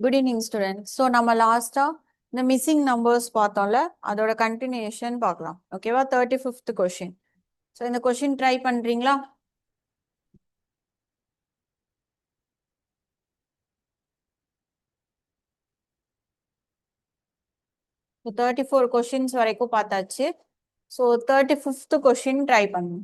Good evening, students. So, நம்ம லாஸ்டா இந்த மிஸ்ஸிங் நம்பர்ஸ் பார்த்தோம்ல அதோட கண்டினியூஷன் பார்க்கலாம். ஓகேவா? 35th question. ஸோ இந்த கொஸ்டின் ட்ரை பண்றீங்களா? ஸோ 34 கொஸ்டின்ஸ் வரைக்கும் பார்த்தாச்சு. ஸோ 35th கொஸ்டின் ட்ரை பண்ணுங்க.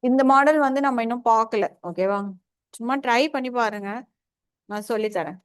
இந்த மாடல் வந்து நம்ம இன்னும் பார்க்கல. ஓகேவா? சும்மா ட்ரை பண்ணி பாருங்க. நான் சொல்லி தரேன்.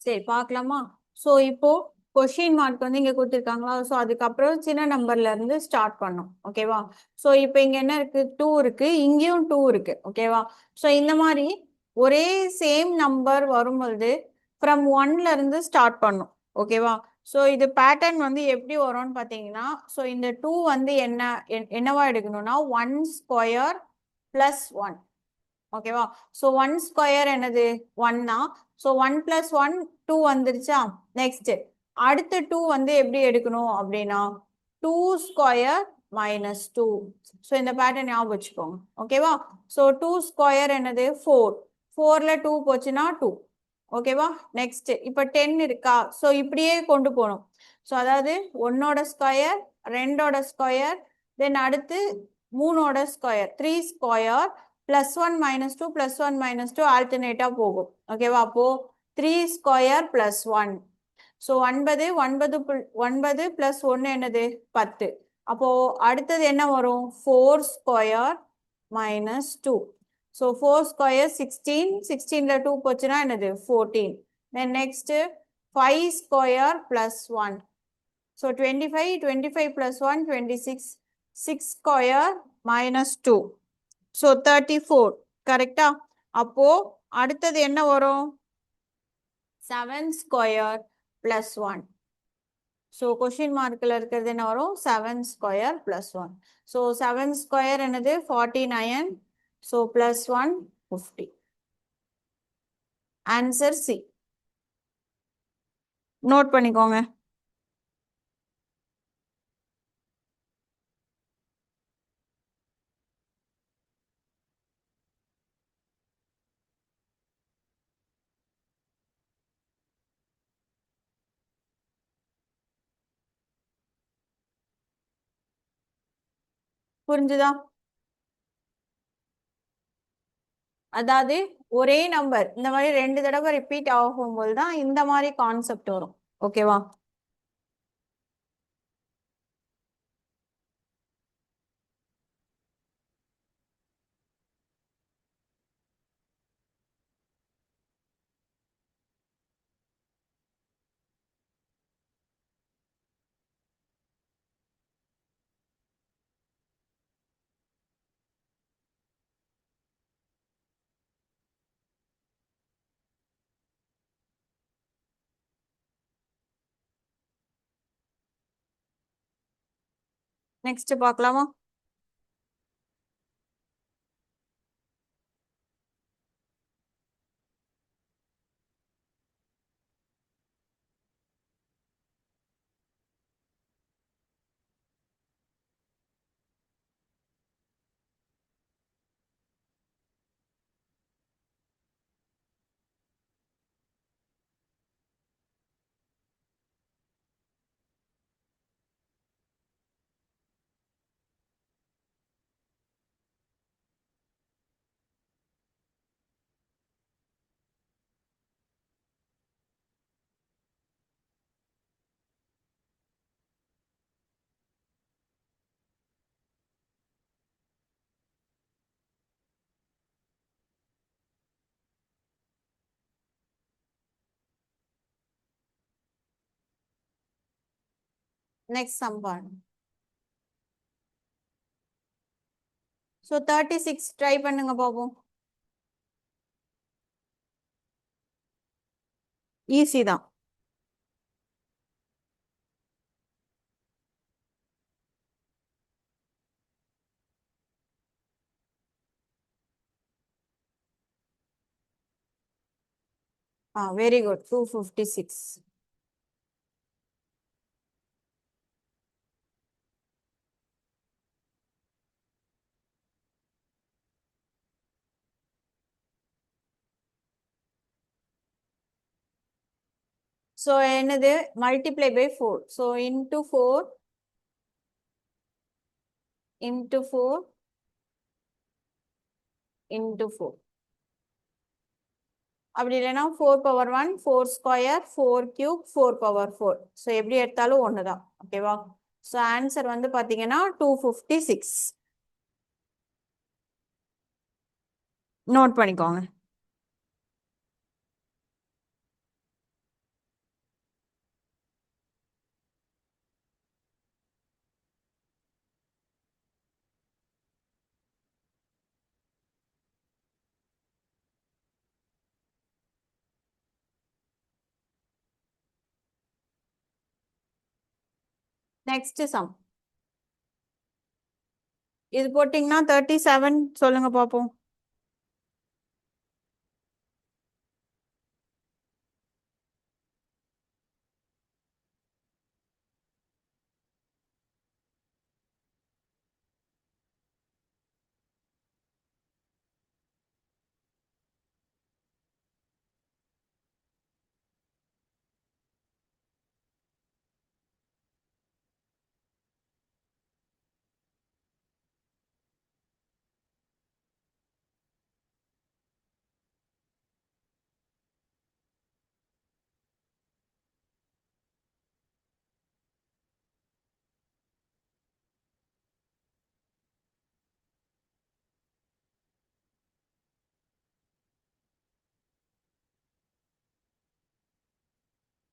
சரி பார்க்கலாமா? ஸோ இப்போ கொஷின் மார்க் வந்து இங்க கொடுத்துருக்காங்களா? ஸோ அதுக்கப்புறம் சின்ன நம்பர்ல இருந்து ஸ்டார்ட் பண்ணோம். ஓகேவா? ஸோ இப்போ இங்க என்ன இருக்கு? 2 இருக்கு, இங்கேயும் 2 இருக்கு. ஓகேவா? ஸோ இந்த மாதிரி ஒரே சேம் நம்பர் வரும்பொழுது ஃப்ரம் 1ல இருந்து ஸ்டார்ட் பண்ணும். ஓகேவா? ஸோ இது பேட்டர்ன் வந்து எப்படி வரும்னு பார்த்தீங்கன்னா, ஸோ இந்த 2 வந்து என்னவா எடுக்கணும்னா 1 ஸ்கொயர் பிளஸ் 1. ஓகேவா? ஸோ 1 ஸ்கொயர் என்னது 1 ஸோ 1 பிளஸ் 1 2 வந்துருச்சா? நெக்ஸ்ட் அடுத்த 2 வந்து எப்படி எடுக்கணும் அப்படின்னா 2 ஸ்கொயர் மைனஸ் 2. ஸோ இந்த பேட்டர்ன் ஞாபகம் வச்சுக்கோங்க. ஓகேவா? ஸோ 2 ஸ்கொயர் என்னது 4. 4ல 2 போச்சுன்னா 2. ஓகேவா? நெக்ஸ்ட் இப்போ 10 இருக்கா? ஸோ இப்படியே கொண்டு போகணும். ஸோ அதாவது 1ஓட ஸ்கொயர், 2ஓட ஸ்கொயர், தென் அடுத்து 3ஓட square, 3 square plus 1 minus 2 plus 1 minus 2 ஆல்டர்னேட்டா போகும். ஓகேவா? அப்போ 3 ஸ்கொயர் பிளஸ் 1. ஸோ 9 பிளஸ் 1 என்னது 10. அப்போ அடுத்தது என்ன வரும்? 4 ஸ்கொயர் மைனஸ் 2. So 4 square 16. 16ல 2 போச்சுன்னா என்னது 14. Then next 5 square plus 1. So 25. 25 plus 1 26. 6 square minus 2. So 34. கரெக்டா? அப்போ அடுத்தது என்ன வரும்? 7 ஸ்கொயர் பிளஸ் 1. ஸோ கொஸ்டின் மார்க்கில் இருக்கிறது என்ன வரும்? 7 ஸ்கொயர் பிளஸ் 1. ஸோ 7 ஸ்கொயர் என்னது 49. So plus 1 50. Answer C. Note பண்ணிக்கோங்க. புரிஞ்சுதா? அதாவது ஒரே நம்பர் இந்த மாதிரி 2 தடவை ரிப்பீட் ஆகும்போது தான் இந்த மாதிரி கான்செப்ட் வரும். ஓகேவா? நெக்ஸ்ட் பார்க்கலாமா? நெக்ஸ்ட் சம் பாருங்க. ஸோ 36 ட்ரை பண்ணுங்க பாப்போம். ஈஸி தான். Very good. 256. ஸோ என்னது multiply by 4. So into 4 into 4 into 4. அப்படி இல்லைன்னா 4 power 1 4 square 4 cube 4 power 4. So எப்படி எடுத்தாலும் ஒன்று தான். ஓகேவா? ஸோ ஆன்சர் வந்து பார்த்தீங்கன்னா 256. நோட் பண்ணிக்கோங்க. Next sum. இது போட்டிங்கன்னா 37 சொல்லுங்க பார்ப்போம்.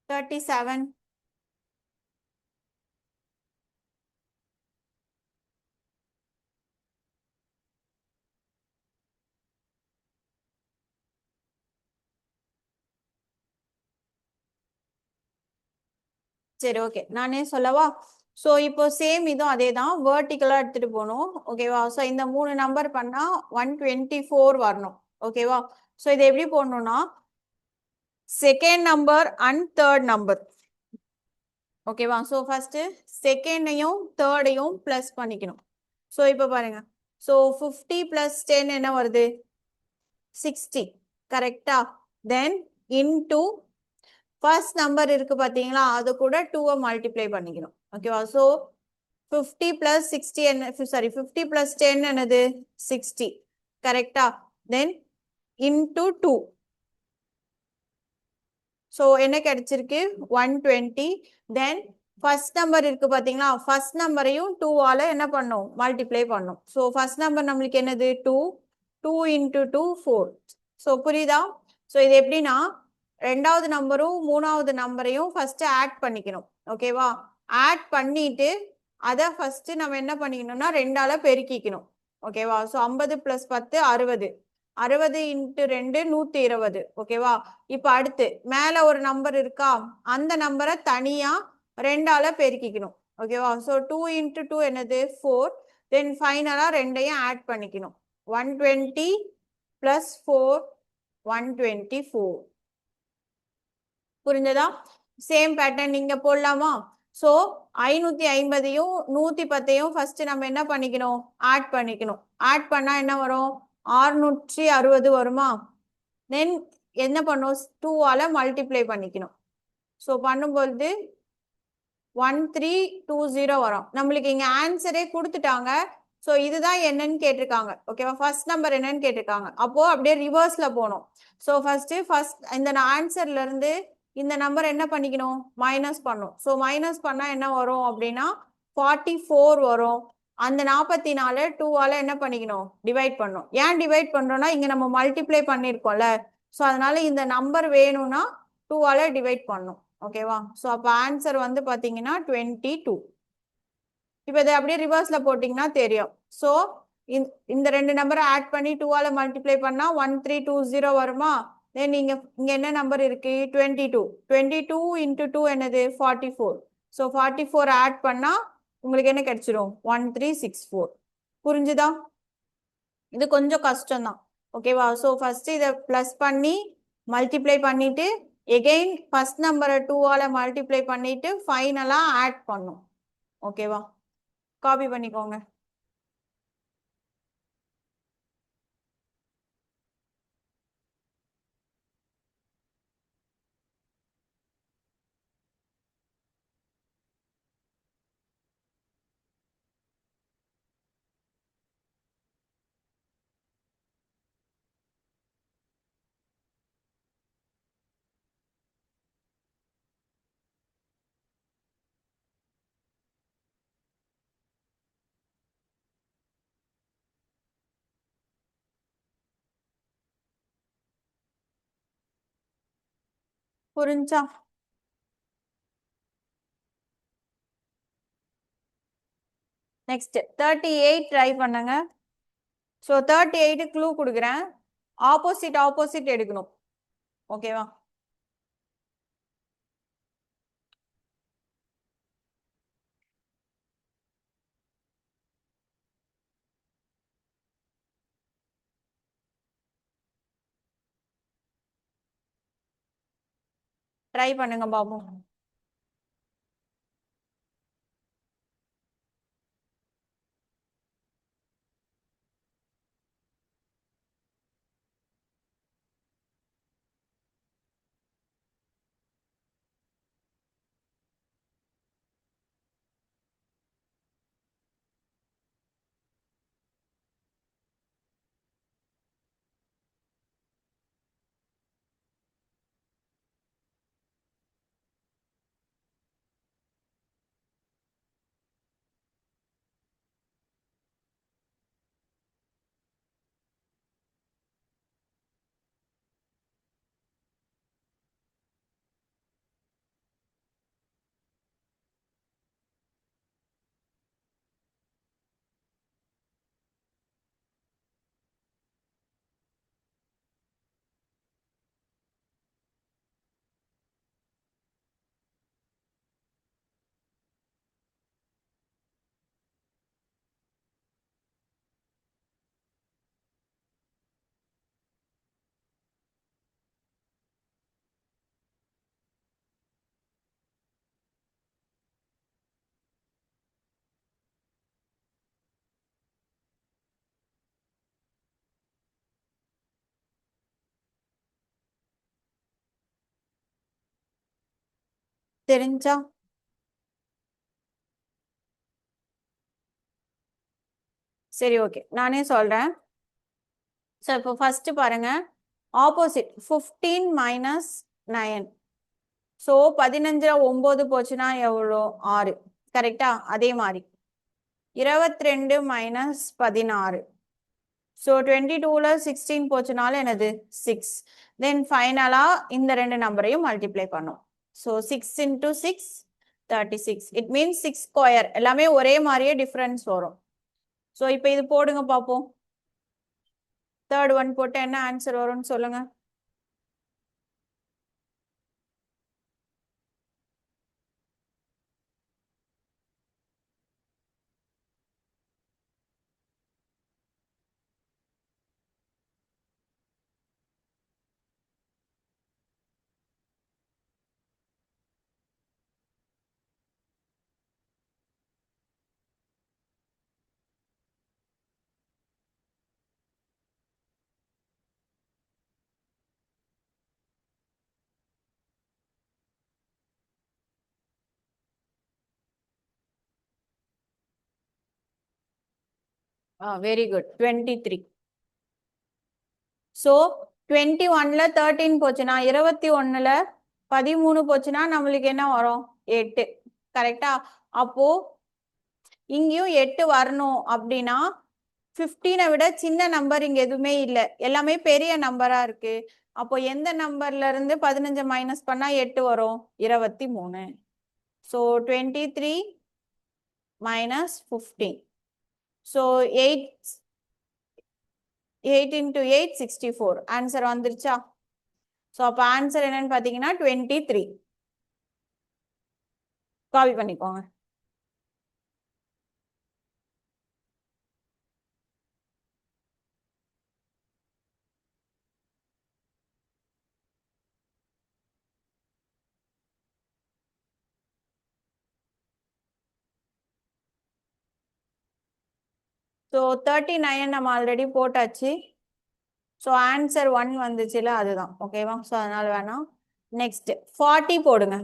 Thirty seven. சரி, ஓகே, நானே சொல்லவா? ஸோ இப்போ சேம் இதுவும் அதே தான், வேர்ட்டிக்கலாக எடுத்துகிட்டு போகணும். ஓகேவா? ஸோ இந்த 3 நம்பர் பண்ணால் 124 வரணும். ஓகேவா? ஸோ இது எப்படி போடணும்னா second number and third number. ஓகேவா? ஸோ ஃபர்ஸ்ட் செகண்டையும் தேர்டையும் பிளஸ் பண்ணிக்கணும். ஸோ இப்போ பாருங்க. ஸோ 50 + 10 என்ன வருது? 60. கரெக்டா? தென் இன்டூ ஃபர்ஸ்ட் நம்பர் இருக்கு பாத்தீங்களா, அது கூட 2 மல்டிப்ளை பண்ணிக்கணும். ஓகேவா? ஸோ 50 + 60 என்ன, சாரி 50 + 10 என்னது? 60. கரெக்டா? தென் இன்டூ 2. ஸோ என்ன கிடைச்சிருக்கு? 120. தென் ஃபர்ஸ்ட் நம்பர் இருக்கு பாத்தீங்களா, ஃபர்ஸ்ட் நம்பரையும் 2ஆல என்ன பண்ணும்? மல்டிப்ளை பண்ணும். ஸோ ஃபர்ஸ்ட் நம்பர் நம்மளுக்கு என்னது? 2. 2 × 2 4. ஸோ புரியுதா? ஸோ இது எப்படின்னா ரெண்டாவது நம்பரும் மூணாவது நம்பரையும் ஃபர்ஸ்ட் ஆட் பண்ணிக்கணும். ஓகேவா? ஆட் பண்ணிட்டு அதை ஃபர்ஸ்ட் நம்ம என்ன பண்ணிக்கணும்னா 2ஆல பெருக்கிக்கணும். ஓகேவா? ஸோ 50 + 10 60. 60 × 2 120. ஓகேவா? இப்போ அடுத்து மேல ஒரு நம்பர் இருக்கா, அந்த நம்பரை தனியா 2ஆல பெருக்கிக்கணும். ஓகேவா? ஸோ 2 × 2 என்னது? 4. தென் ஃபைனலா ரெண்டையும் ஆட் பண்ணிக்கணும். 120 + 4 124. புரிஞ்சதா? சேம் பேட்டர்ன் நீங்க போடலாமா? ஸோ 550யும் 110யும் ஃபர்ஸ்ட் நம்ம என்ன பண்ணிக்கணும்? ஆட் பண்ணிக்கணும். ஆட் பண்ணா என்ன வரும்? 660 வருமா? தென் என்ன பண்ணும்? 2ஆல மல்டிப்ளை பண்ணிக்கணும். ஸோ பண்ணும்பொழுது 1320 வரும். நம்மளுக்கு இங்க ஆன்சரே கொடுத்துட்டாங்க. ஸோ இதுதான் என்னன்னு கேட்டிருக்காங்க. ஓகேவா? ஃபர்ஸ்ட் நம்பர் என்னன்னு கேட்டிருக்காங்க. அப்போ அப்படியே ரிவர்ஸ்ல போகணும். ஸோ ஃபர்ஸ்ட் இந்த ஆன்சர்ல இருந்து இந்த நம்பர் என்ன பண்ணிக்கணும்? மைனஸ் பண்ணும். ஸோ மைனஸ் பண்ணா என்ன வரும் அப்படின்னா 44 வரும். அந்த 44 2ஆல என்ன பண்ணிக்கணும்? டிவைட் பண்ணும். ஏன் டிவைட் பண்றோம்னா இங்க நம்ம மல்டிப்ளை பண்ணிருக்கோம்ல, ஸோ அதனால இந்த நம்பர் வேணும்னா 2ஆல டிவைட் பண்ணும். ஓகேவா? ஸோ அப்போ ஆன்சர் வந்து பார்த்தீங்கன்னா 22. இப்போ இதை அப்படியே ரிவர்ஸில் போட்டிங்கன்னா தெரியும். ஸோ இந்த ரெண்டு நம்பரை ஆட் பண்ணி 2ஆல் மல்டிப்ளை பண்ணால் 1320 வருமா? தென் இங்கே என்ன நம்பர் இருக்கு? 22. 22 இன்ட்டு 2 என்னது? 44. ஸோ 44 ஆட் பண்ணால் உங்களுக்கு என்ன கிடைச்சிரும்? 1364. புரிஞ்சுதா? இது கொஞ்சம் கஷ்டம்தான். ஓகேவா? ஸோ ஃபர்ஸ்ட் இதை ப்ளஸ் பண்ணி மல்டிப்ளை பண்ணிட்டு எகெயின் ஃபர்ஸ்ட் நம்பரை 2ஆல் மல்டிப்ளை பண்ணிட்டு ஃபைனலாக ஆட் பண்ணும். ஓகேவா? காப்பி பண்ணிக்கோங்க. புரிஞ்சா? நெக்ஸ்ட் 38 ட்ரை பண்ணுங்க. ஸோ 38 க்ளூ கொடுக்குறேன். ஆப்போசிட் ஆப்போசிட் எடுக்கணும். ஓகேவா? ட்ரை பண்ணுங்க பாபு. தெரிஞ்சா? சரி, ஓகே, நானே சொல்றேன். ஸோ இப்போ ஃபர்ஸ்ட் பாருங்க, ஆப்போசிட் 15 மைனஸ் 9. ஸோ 15 9 போச்சுன்னா எவ்வளோ? 6. கரெக்டா? அதே மாதிரி 22 மைனஸ் 16. ஸோ 22ல் 16 போச்சுனாலும் என்னது? 6. தென் ஃபைனலாக இந்த ரெண்டு நம்பரையும் மல்டிப்ளை பண்ணும். So 6 into 6 36. It means 6 square. எல்லாமே ஒரே மாதிரியே டிஃப்ரென்ஸ் வரும். ஸோ இப்போ இது போடுங்க பார்ப்போம். தேர்ட் ஒன் போட்டு என்ன ஆன்சர் வரும்னு சொல்லுங்க. Very good. 23. ஸோ 21ல் 13 போச்சுன்னா 21ல் 13 போச்சுன்னா நம்மளுக்கு என்ன வரும்? 8. கரெக்டா? அப்போ இங்கேயும் 8 வரணும் அப்படின்னா 15 விட சின்ன நம்பர் இங்க எதுவுமே இல்லை, எல்லாமே பெரிய நம்பரா இருக்கு. அப்போ எந்த நம்பர்ல இருந்து 15 மைனஸ் பண்ணா 8 வரும்? 23. So 23 minus 15. So 8 into 8 64. Answer வந்துருச்சா? ஸோ அப்போ ஆன்சர் என்னன்னு பார்த்தீங்கன்னா 23. காப்பி பண்ணிக்கோங்க. ஸோ 39 நம்ம ஆல்ரெடி போட்டாச்சு. ஸோ ஆன்சர் 1 வந்துச்சுல, அதுதான். ஓகேவா? ஸோ அதனால வேணாம். நெக்ஸ்ட் 40 போடுங்க.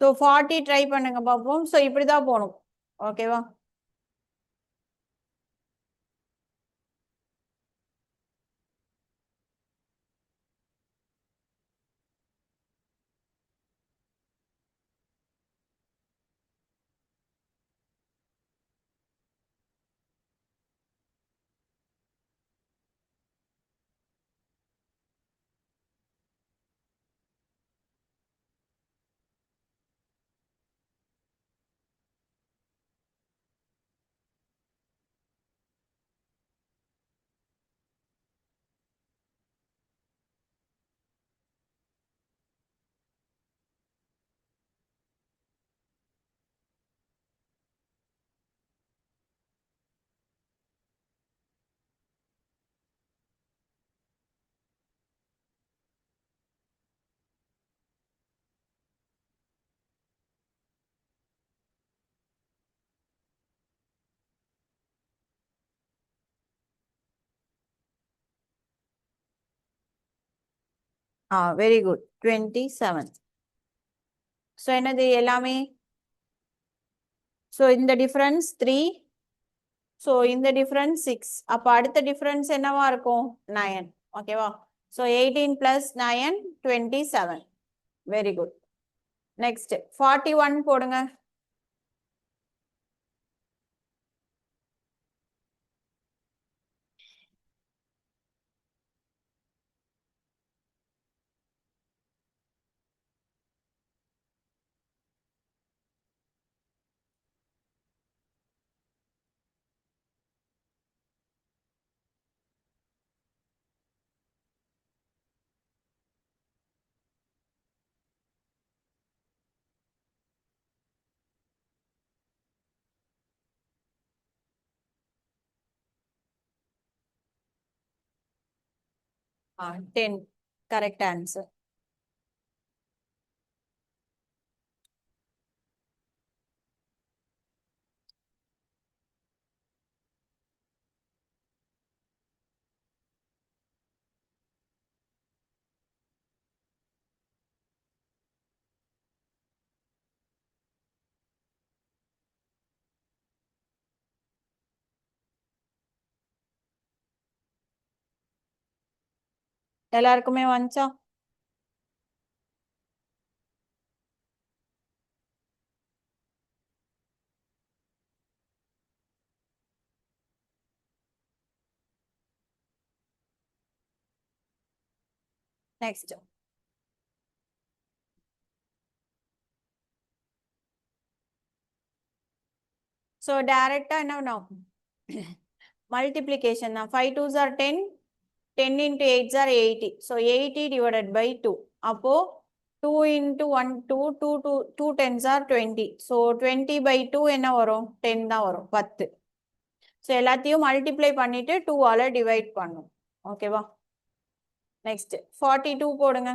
ஸோ 40 ட்ரை பண்ணுங்க பார்ப்போம். ஸோ இப்படி தான் போகணும். ஓகேவா? Very good. 27. ஸோ என்னது எல்லாமே? ஸோ இந்த டிஃபரன்ஸ் 3. ஸோ இந்த டிஃபரன்ஸ் 6. அப்போ அடுத்த டிஃபரன்ஸ் என்னவா இருக்கும்? 9. ஓகேவா? So 18 plus 9 27. Very good. Next 41 போடுங்க. ஆ 10. Correct answer. எல்லாருக்குமே வந்துச்சா? நெக்ஸ்ட் ஸோ டைரக்டா என்ன பண்ணும்? மல்டிப்ளிகேஷன் தான். 5 2s are 10, 10 into 8 are 80. So 80 divided by 2. அப்போ 2 into 1, 2, 2, 2, 2 tens are 20. So 20 by 2 என்ன வரும்? 10 தான் வரும். 10. So எல்லாத்தையும் multiply பண்ணிட்டு 2 ஆல divide பண்ணும். ஓகேவா? Next 42 போடுங்க.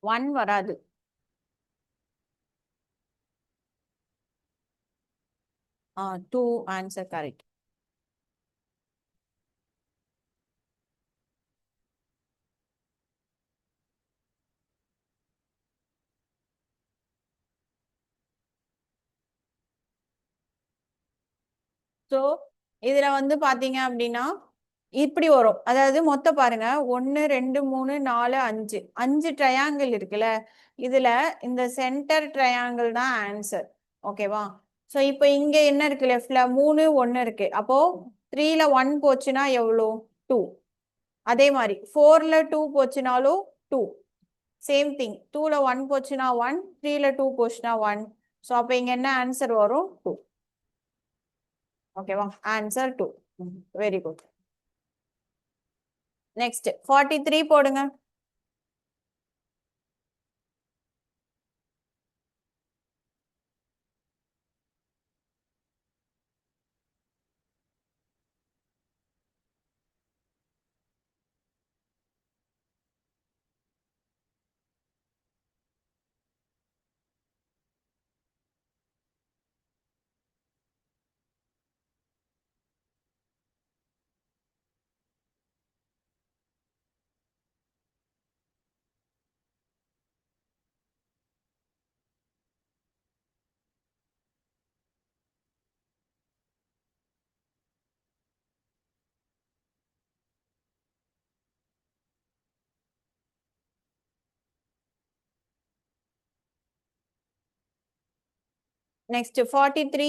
ஒன் வராது. Two answer correct. ஸோ இதுல வந்து பாத்தீங்க அப்படின்னா இப்படி வரும். அதாவது மொத்தம் பாருங்க 1 2 3 4 5 5 ட்ரையாங்கிள் இருக்குல்ல, இதுல இந்த சென்டர் ட்ரையாங்கிள் தான் ஆன்சர். ஓகேவா? ஸோ இப்போ இங்க என்ன இருக்கு? லெஃப்ட்ல 3 1 இருக்கு. அப்போ 3ல 1 போச்சுன்னா எவ்வளோ? 2. அதே மாதிரி 4ல 2 போச்சுனாலும் 2. சேம் திங் 2ல 1 போச்சுன்னா 1, 3ல 2 போச்சுன்னா 1. ஸோ அப்போ இங்க என்ன ஆன்சர் வரும்? 2. ஓகேவா? ஆன்சர் 2. Very good. நெக்ஸ்ட் 43 போடுங்க. நெக்ஸ்ட் 43.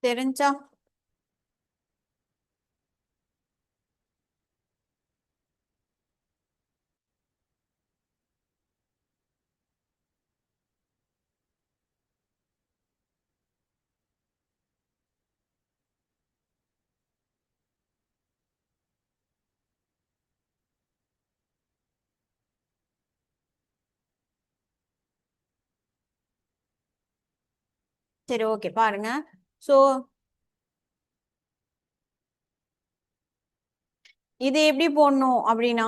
தெரிஞ்சா சரி ஓகே பாருங்க. ஸோ இது எப்படி போடணும் அப்படின்னா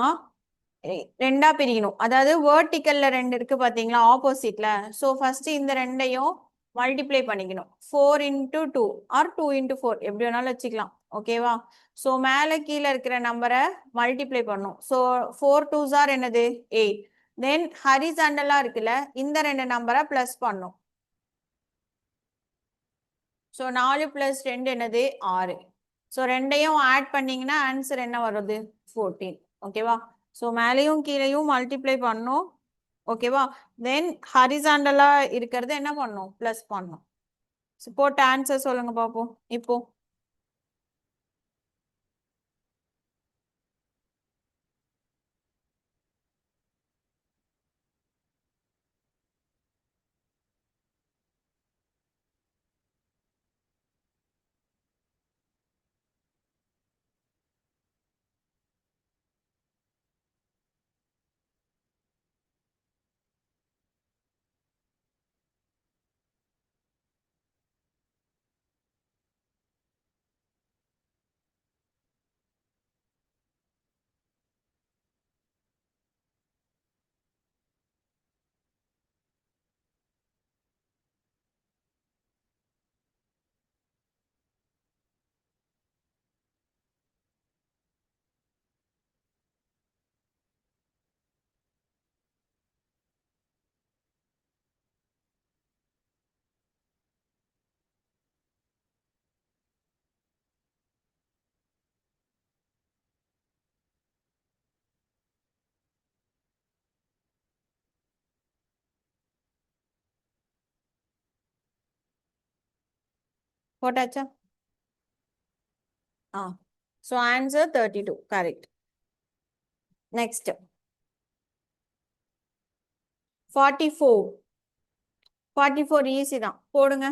ரெண்டா பிரிக்கணும். அதாவது வேர்டிக்கல்ல 2 இருக்கு பாத்தீங்களா ஆப்போசிட்ல. ஸோ ஃபர்ஸ்ட் இந்த ரெண்டையும் மல்டிப்ளை பண்ணிக்கணும். 4 into 2 ஆர் 2 into 4 எப்படி வேணாலும் வச்சுக்கலாம். ஓகேவா? ஸோ மேலே கீழே இருக்கிற நம்பரை மல்டிப்ளை பண்ணும். ஸோ 4 2s are என்னது 8. தென் ஹரிசாண்டலா இருக்குல்ல, இந்த 2 நம்பரை பிளஸ் பண்ணும். ஸோ 4 + 2 என்னது 6. ஸோ ரெண்டையும் ஆட் பண்ணீங்கன்னா ஆன்சர் என்ன வருது? 14. ஓகேவா? ஸோ மேலேயும் கீழேயும் மல்டிப்ளை பண்ணும். ஓகேவா? தென் ஹரிசாண்டலா இருக்கிறது என்ன பண்ணும்? ப்ளஸ் பண்ணும். போட்ட ஆன்சர் சொல்லுங்க பாப்போம் இப்போ. போட்டாச்சா? ஆ. So answer 32 correct. Next 44. 44 easy தான், போடுங்க.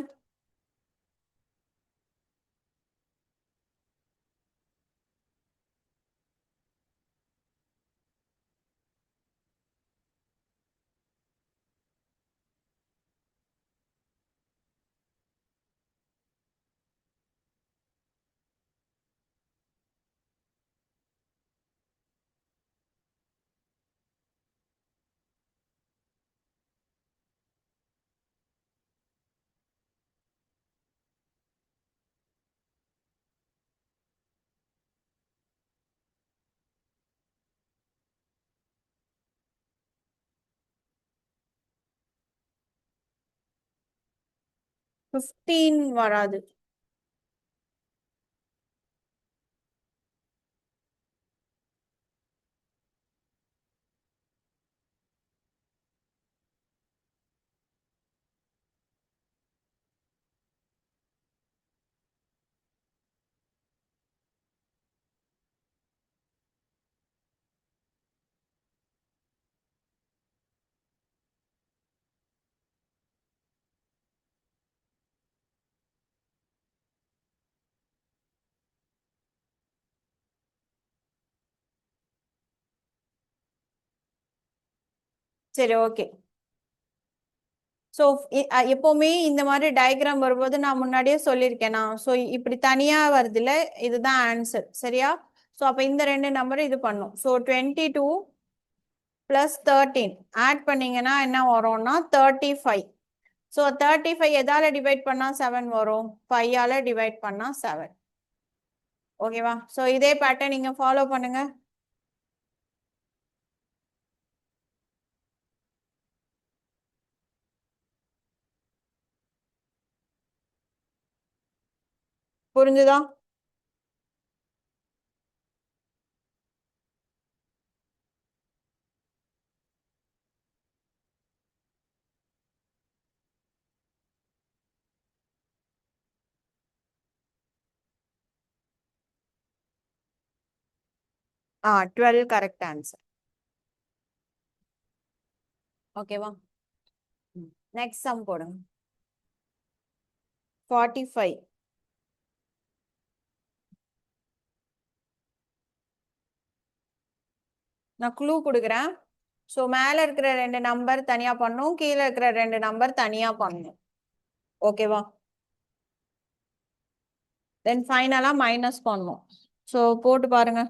ஃபிஃப்டீன் வராது. சரி, ஓகே. ஸோ எப்பவுமே இந்த மாதிரி டயக்ராம் வரும்போது நான் முன்னாடியே சொல்லியிருக்கேனா, ஸோ இப்படி தனியா வருதுல்ல, இதுதான் ஆன்சர். சரியா? ஸோ அப்ப இந்த ரெண்டு நம்பரும் இது பண்ணும். ஸோ 22 பிளஸ் 13 ஆட் பண்ணீங்கன்னா என்ன வரும்னா 35. ஸோ 35 எதால டிவைட் பண்ணா 7 வரும்? 5ஆல டிவைட் பண்ணா 7. ஓகேவா? ஸோ இதே பேட்டர்ன் நீங்க ஃபாலோ பண்ணுங்க. புரிஞ்சுதா? ஆ, 12 கரெக்ட் ஆன்சர். ஓகேவா? நெக்ஸ்ட் சம் போடுங்க. 45. நான் க்ளூ கொடுக்குறேன். ஸோ மேல இருக்கிற ரெண்டு நம்பர் தனியா பண்ணும், கீழே இருக்கிற ரெண்டு நம்பர் தனியா பண்ணும். ஓகேவா? தென் ஃபைனலா மைனஸ் பண்ணும். ஸோ போட்டு பாருங்க.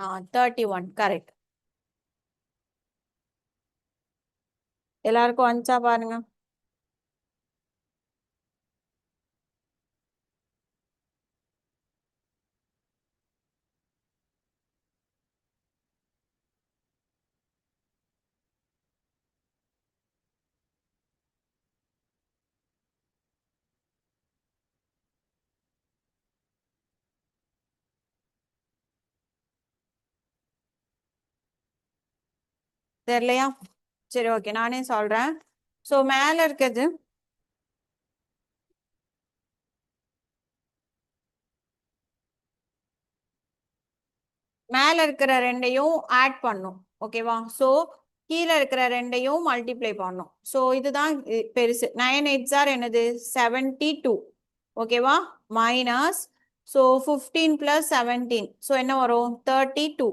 31 கரெக்ட். எல்லாருக்கும் வந்துச்சா பாருங்க. தெரியலையா? சரி ஓகே நானே சொல்றேன். ஸோ மேல இருக்கிறது மேல இருக்கிற ரெண்டையும் ஆட் பண்ணும். ஓகேவா? ஸோ கீழே இருக்கிற ரெண்டையும் மல்டிப்ளை பண்ணும். ஸோ இதுதான் பெருசு. 9 8 ஆர் என்னது 72. ஓகேவா? Minus so 15 + 17. ஸோ என்ன வரும் 32.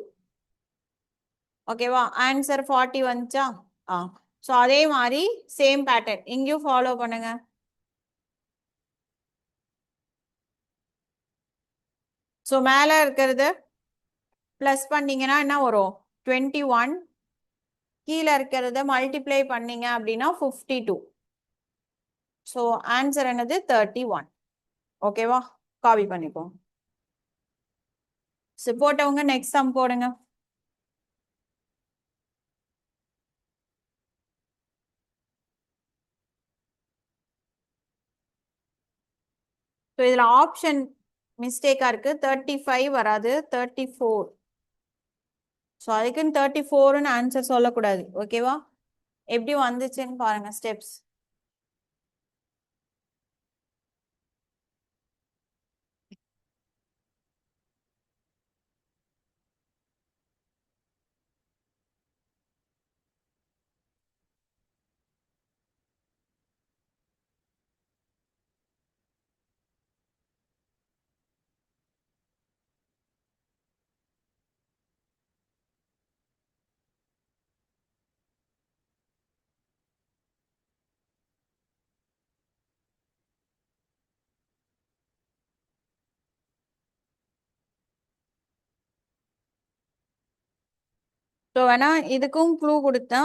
ஓகேவா? ஆன்சர் 40 வந்துச்சா? ஸோ அதே மாதிரி சேம் பேட்டர்ன் இங்கேயும் ஃபாலோ பண்ணுங்க. ஸோ மேலே இருக்கிறது ப்ளஸ் பண்ணீங்கன்னா என்ன வரும் 21. கீழே இருக்கிறத மல்டிப்ளை பண்ணீங்க அப்படின்னா 52. ஸோ ஆன்சர் என்னது 31. ஓகேவா? காப்பி பண்ணிப்போம். ஸோ போட்டவங்க நெக்ஸ்ட் சம் போடுங்க. ஸோ இதில் ஆப்ஷன் மிஸ்டேக்காக இருக்கு. 35 வராது 34. ஸோ அதுக்குன்னு 34ன்னு ஆன்சர் சொல்லக்கூடாது. ஓகேவா? எப்படி வந்துச்சுன்னு பாருங்க ஸ்டெப்ஸ். ஸோ வேணா இதுக்கும் க்ளூ கொடுத்தா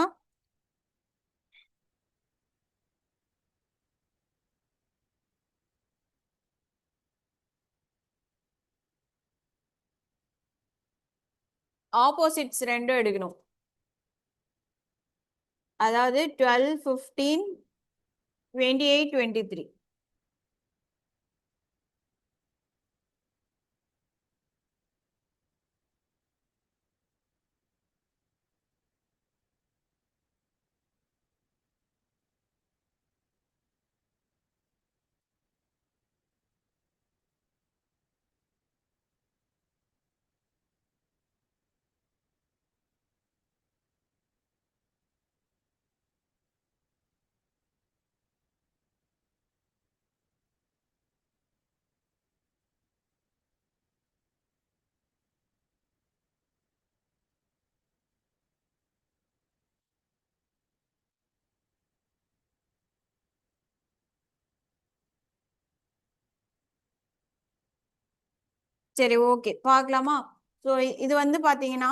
ஆப்போசிட்ஸ் ரெண்டும் எடுக்கணும். அதாவது 12 15 28 23. சரி ஓகே பார்க்கலாமா? ஸோ இது வந்து பார்த்தீங்கன்னா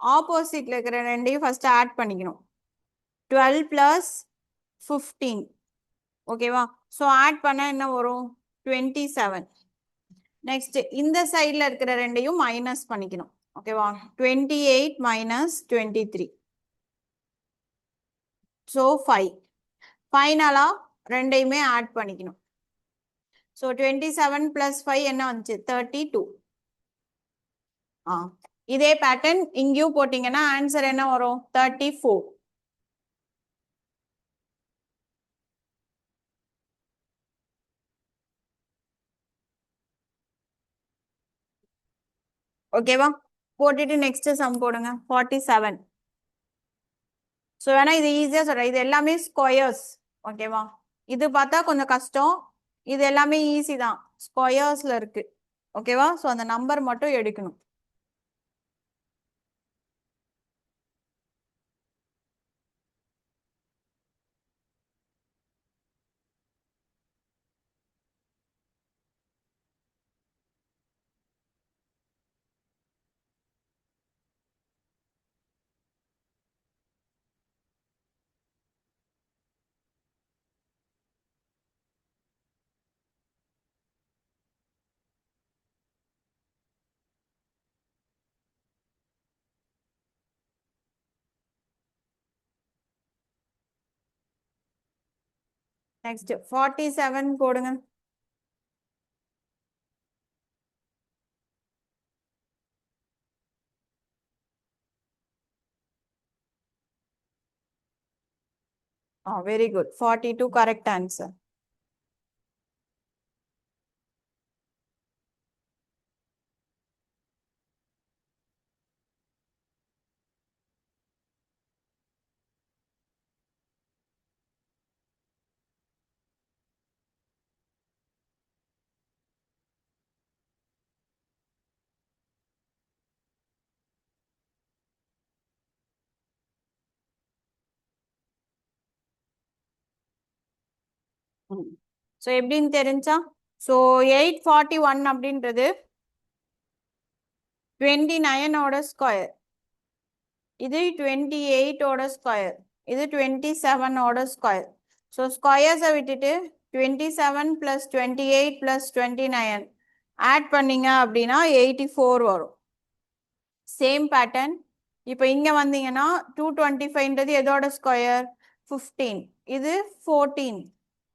ஆப்போசிட்ல இருக்கிற ரெண்டையும் ஃபர்ஸ்ட் ஆட் பண்ணிக்கணும். 12 + 15. ஓகேவா? ஸோ ஆட் பண்ண என்ன வரும் 27. நெக்ஸ்ட் இந்த சைடில் இருக்கிற ரெண்டையும் மைனஸ் பண்ணிக்கணும். ஓகேவா? 28 - 23. ஸோ 5. ஃபைனலாக ரெண்டையுமே ஆட் பண்ணிக்கணும். ஸோ 27 + 5 என்ன வந்துச்சு 32. இதே பேட்டர்ன் இங்கேயும் போட்டீங்கன்னா ஆன்சர் என்ன வரும் 34. ஓகேவா? போட்டுட்டு நெக்ஸ்ட் சம் போடுங்க 47. ஸோ வேணா இது ஈஸியா சொல்றேன். இது எல்லாமே ஸ்கொயர்ஸ். ஓகேவா? இது பார்த்தா கொஞ்சம் கஷ்டம். இது எல்லாமே ஈஸி தான். ஸ்கொயர்ஸ்ல இருக்கு. ஓகேவா? ஸோ அந்த நம்பர் மட்டும் எடுக்கணும். நெக்ஸ்ட் 47 போடுங்க. Very good. 42 correct answer. So எப்படின்னு தெரிஞ்சா, ஸோ 841 அப்படின்றது 29ஓட ஸ்கொயர், இது 28ஓட ஸ்கொயர், இது 27ஓட ஸ்கொயர். ஸோ ஸ்கொயர்ஸை விட்டுட்டு 27 + 28 + 29 ஆட் பண்ணீங்க அப்படின்னா 84 வரும். Same pattern. இப்போ இங்க வந்தீங்கன்னா 225ன்றது எதோட ஸ்கொயர்? 15. இது 14,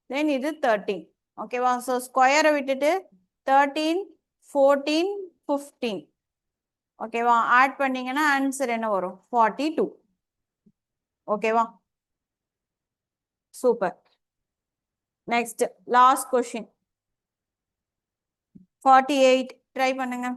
தென் இது 13. ஓகேவா? ஸோ ஸ்கொயரை விட்டுட்டு 13, 14, 15. ஓகேவா? ஆட் பண்ணீங்கன்னா ஆன்சர் என்ன வரும்? 42. ஓகேவா? Super. Next last question 48 try பண்ணுங்க.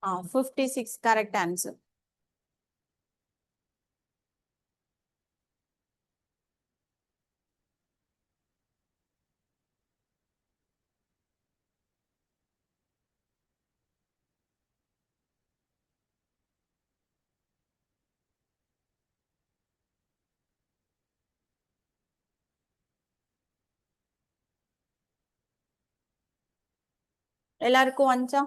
ஆ 56 கரெக்ட் ஆன்சர். எல்லாருக்கும் வந்துச்சா?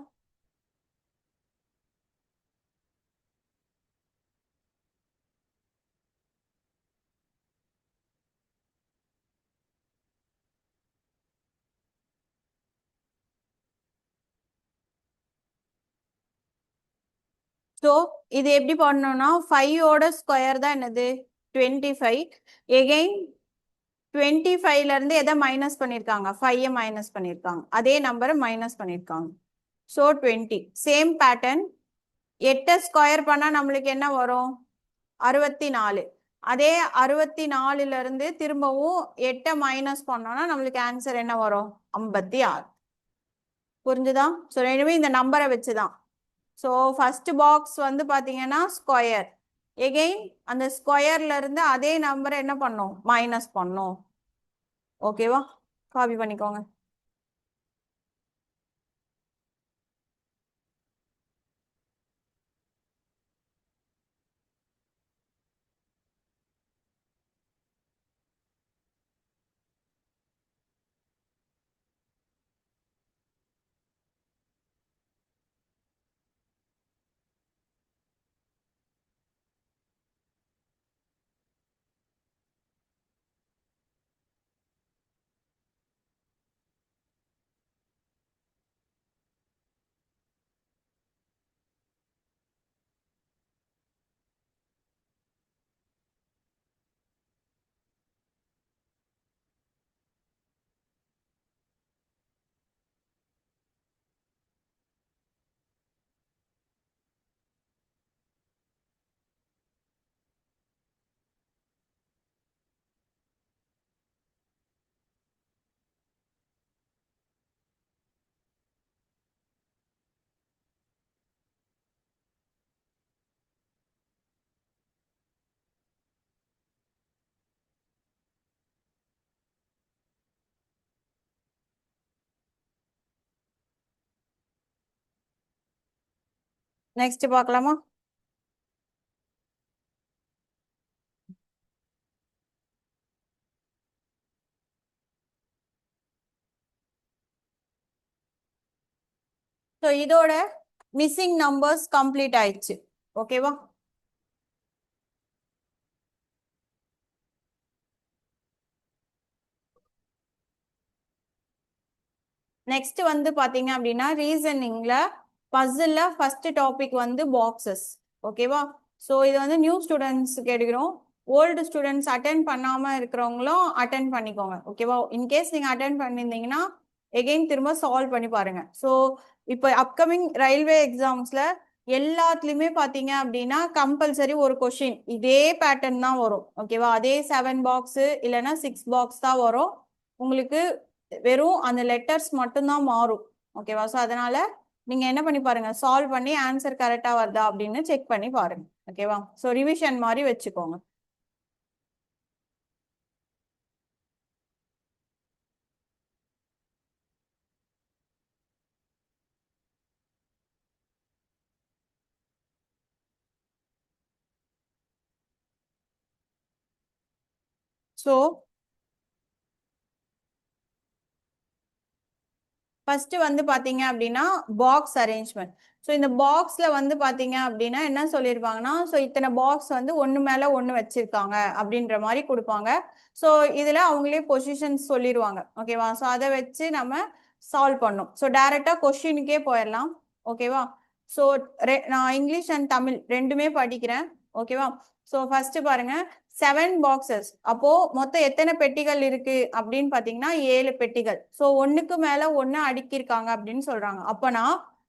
ஸோ இது எப்படி பண்ணணும்னா 5ஓட ஸ்கொயர் தான் என்னது? 25. எகெயின் 25ல இருந்து எதை மைனஸ் பண்ணிருக்காங்க? 5 மைனஸ் பண்ணிருக்காங்க, அதே நம்பரை மைனஸ் பண்ணிருக்காங்க. ஸோ 20. Same pattern. 8 ஸ்கொயர் பண்ணா நம்மளுக்கு என்ன வரும்? 64. அதே 64ல இருந்து திரும்பவும் 8 மைனஸ் பண்ணோம்னா நம்மளுக்கு ஆன்சர் என்ன வரும்? 56. புரிஞ்சுதா? ஸோ எனவே இந்த நம்பரை வச்சுதான். ஸோ ஃபர்ஸ்ட் பாக்ஸ் வந்து பாத்தீங்கன்னா ஸ்கொயர். எகெயின் அந்த ஸ்கொயர்ல இருந்து அதே நம்பரை என்ன பண்ணும்? மைனஸ் பண்ணும். ஓகேவா? காப்பி பண்ணிக்கோங்க. நெக்ஸ்ட் பார்க்கலாமா? ஸோ இதோட மிஸ்ஸிங் நம்பர்ஸ் கம்ப்ளீட் ஆயிடுச்சு. ஓகேவா? நெக்ஸ்ட் வந்து பாத்தீங்க அப்படின்னா ரீசனிங்ல பசில்ல ஃபர்ஸ்ட் டாபிக் வந்து பாக்ஸஸ். ஓகேவா? ஸோ இது வந்து நியூ ஸ்டூடெண்ட்ஸ்க்கு எடுக்கிறோம். ஓல்டு ஸ்டூடெண்ட்ஸ் அட்டென்ட் பண்ணாம இருக்கிறவங்களும் அட்டென்ட் பண்ணிக்கோங்க. ஓகேவா? இன்கேஸ் நீங்க அட்டென்ட் பண்ணியிருந்தீங்கன்னா எகெயின் திரும்ப சால்வ் பண்ணி பாருங்க. ஸோ இப்போ அப்கமிங் ரயில்வே எக்ஸாம்ஸ்ல எல்லாத்துலயுமே பாத்தீங்க அப்படின்னா கம்பல்சரி ஒரு கொஷின் இதே பேட்டர்ன் தான் வரும். ஓகேவா? அதே 7 பாக்ஸ் இல்லைன்னா 6 பாக்ஸ் தான் வரும். உங்களுக்கு வெறும் அந்த லெட்டர்ஸ் மட்டும்தான் மாறும். ஓகேவா? ஸோ அதனால நீங்க என்ன பண்ணி பாருங்க, சால்வ் பண்ணி ஆன்சர் கரெக்டா வருதா அப்படின்னு செக் பண்ணி பாருங்க. ஓகேவா? ஸோ ரிவிஷன் மாதிரி வச்சுக்கோங்க. ஸோ ஃபர்ஸ்ட் வந்து பாத்தீங்க அப்படின்னா பாக்ஸ் அரேஞ்ச்மெண்ட். ஸோ இந்த பாக்ஸ்ல வந்து பாத்தீங்க அப்படின்னா என்ன சொல்லியிருப்பாங்கன்னா, ஸோ இத்தனை பாக்ஸ் வந்து ஒன்று மேல ஒன்று வச்சிருக்காங்க அப்படின்ற மாதிரி கொடுப்பாங்க. ஸோ இதுல அவங்களே பொசிஷன்ஸ் சொல்லிடுவாங்க. ஓகேவா? ஸோ அதை வச்சு நம்ம சால்வ் பண்ணோம். ஸோ டைரக்டா கொஸ்டினுக்கே போயிடலாம். ஓகேவா? ஸோ நான் இங்கிலீஷ் அண்ட் தமிழ் ரெண்டுமே படிக்கிறேன். ஓகேவா? ஸோ ஃபர்ஸ்ட் பாருங்க, 7 பாக்ஸஸ். அப்போ மொத்தம் எத்தனை பெட்டிகள் இருக்கு அப்படின்னு பாத்தீங்கன்னா 7 பெட்டிகள். ஸோ ஒண்ணுக்கு மேல ஒண்ணு அடுக்கியிருக்காங்க அப்படின்னு சொல்றாங்க. அப்பனா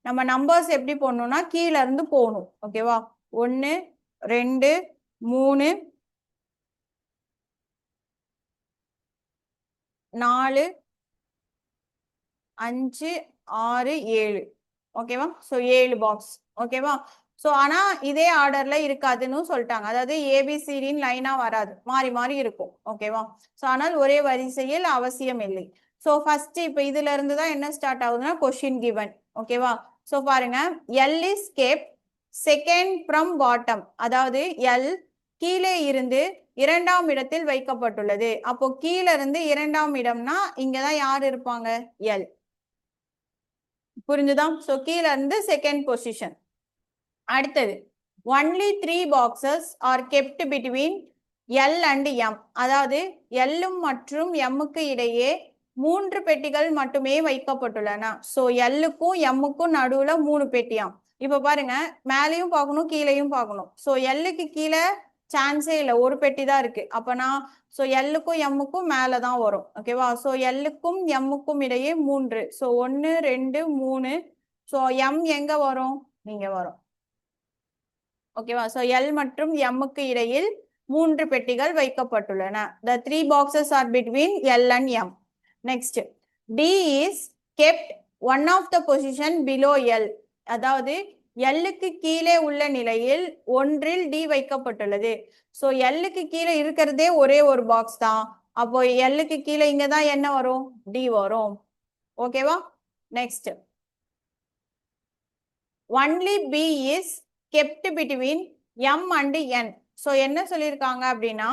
நம்ம நம்பர்ஸ் எப்படி போடணும்னா கீழ இருந்து போகணும். ஓகேவா? 1 2 3 4 5 6 7. ஓகேவா? So 7 box. ஓகேவா? ஸோ ஆனா இதே ஆர்டர்ல இருக்காதுன்னு சொல்லிட்டாங்க. அதாவது ஏபிசிடின்னு லைனா வராது, மாறி மாறி இருக்கும். ஓகேவா? ஸோ ஆனால் ஒரே வரிசையில் அவசியம் இல்லை. ஸோ ஃபர்ஸ்ட் இப்போ இதுல இருந்து தான் என்ன ஸ்டார்ட் ஆகுதுன்னா கொஸ்டின் கிவன். ஓகேவா? ஸோ பாருங்க, L is capped second from bottom. அதாவது எல் கீழே இருந்து 2ஆம் இடத்தில் வைக்கப்பட்டுள்ளது. அப்போ கீழே இருந்து 2ஆம் இடம்னா இங்கதான் யார் இருப்பாங்க? எல். புரிஞ்சுதா? ஸோ கீழே இருந்து செகண்ட் பொசிஷன். அடுத்தது only 3 boxes are kept between L and M. அதாவது எல்லும் மற்றும் எம்முக்கு இடையே 3 பெட்டிகள் மட்டுமே வைக்கப்பட்டுள்ளன. ஸோ எல்லுக்கும் எம்முக்கும் நடுவுல 3 பெட்டியாம். இப்ப பாருங்க, மேலையும் பார்க்கணும் கீழையும் பார்க்கணும். ஸோ எல்லுக்கு கீழே சான்ஸே இல்லை, ஒரு பெட்டி தான் இருக்கு. அப்பனா ஸோ எல்லுக்கும் எம்முக்கும் மேலே தான் வரும். ஓகேவா? ஸோ எல்லுக்கும் எம்முக்கும் இடையே 3. ஸோ 1 2 3. ஸோ எம் எங்க வரும்? இங்க வரும். ஓகேவா? ஸோ எல் மற்றும் எம்முக்கு இடையில் 3 பெட்டிகள் வைக்கப்பட்டுள்ளன. The 3 boxes are between L and M. Next, D is kept one of the position below L. அதாவது எல்லுக்கு கீழே உள்ள நிலையில் ஒன்றில் டி வைக்கப்பட்டுள்ளது. ஸோ எல்லுக்கு கீழே இருக்கிறதே ஒரே ஒரு பாக்ஸ் தான். அப்போ எல்லுக்கு கீழே இங்க தான் என்ன வரும்? டி வரும். ஓகேவா? Next, only P is kept between M and N. So என்ன சொல்லியிருக்காங்க அப்படின்னா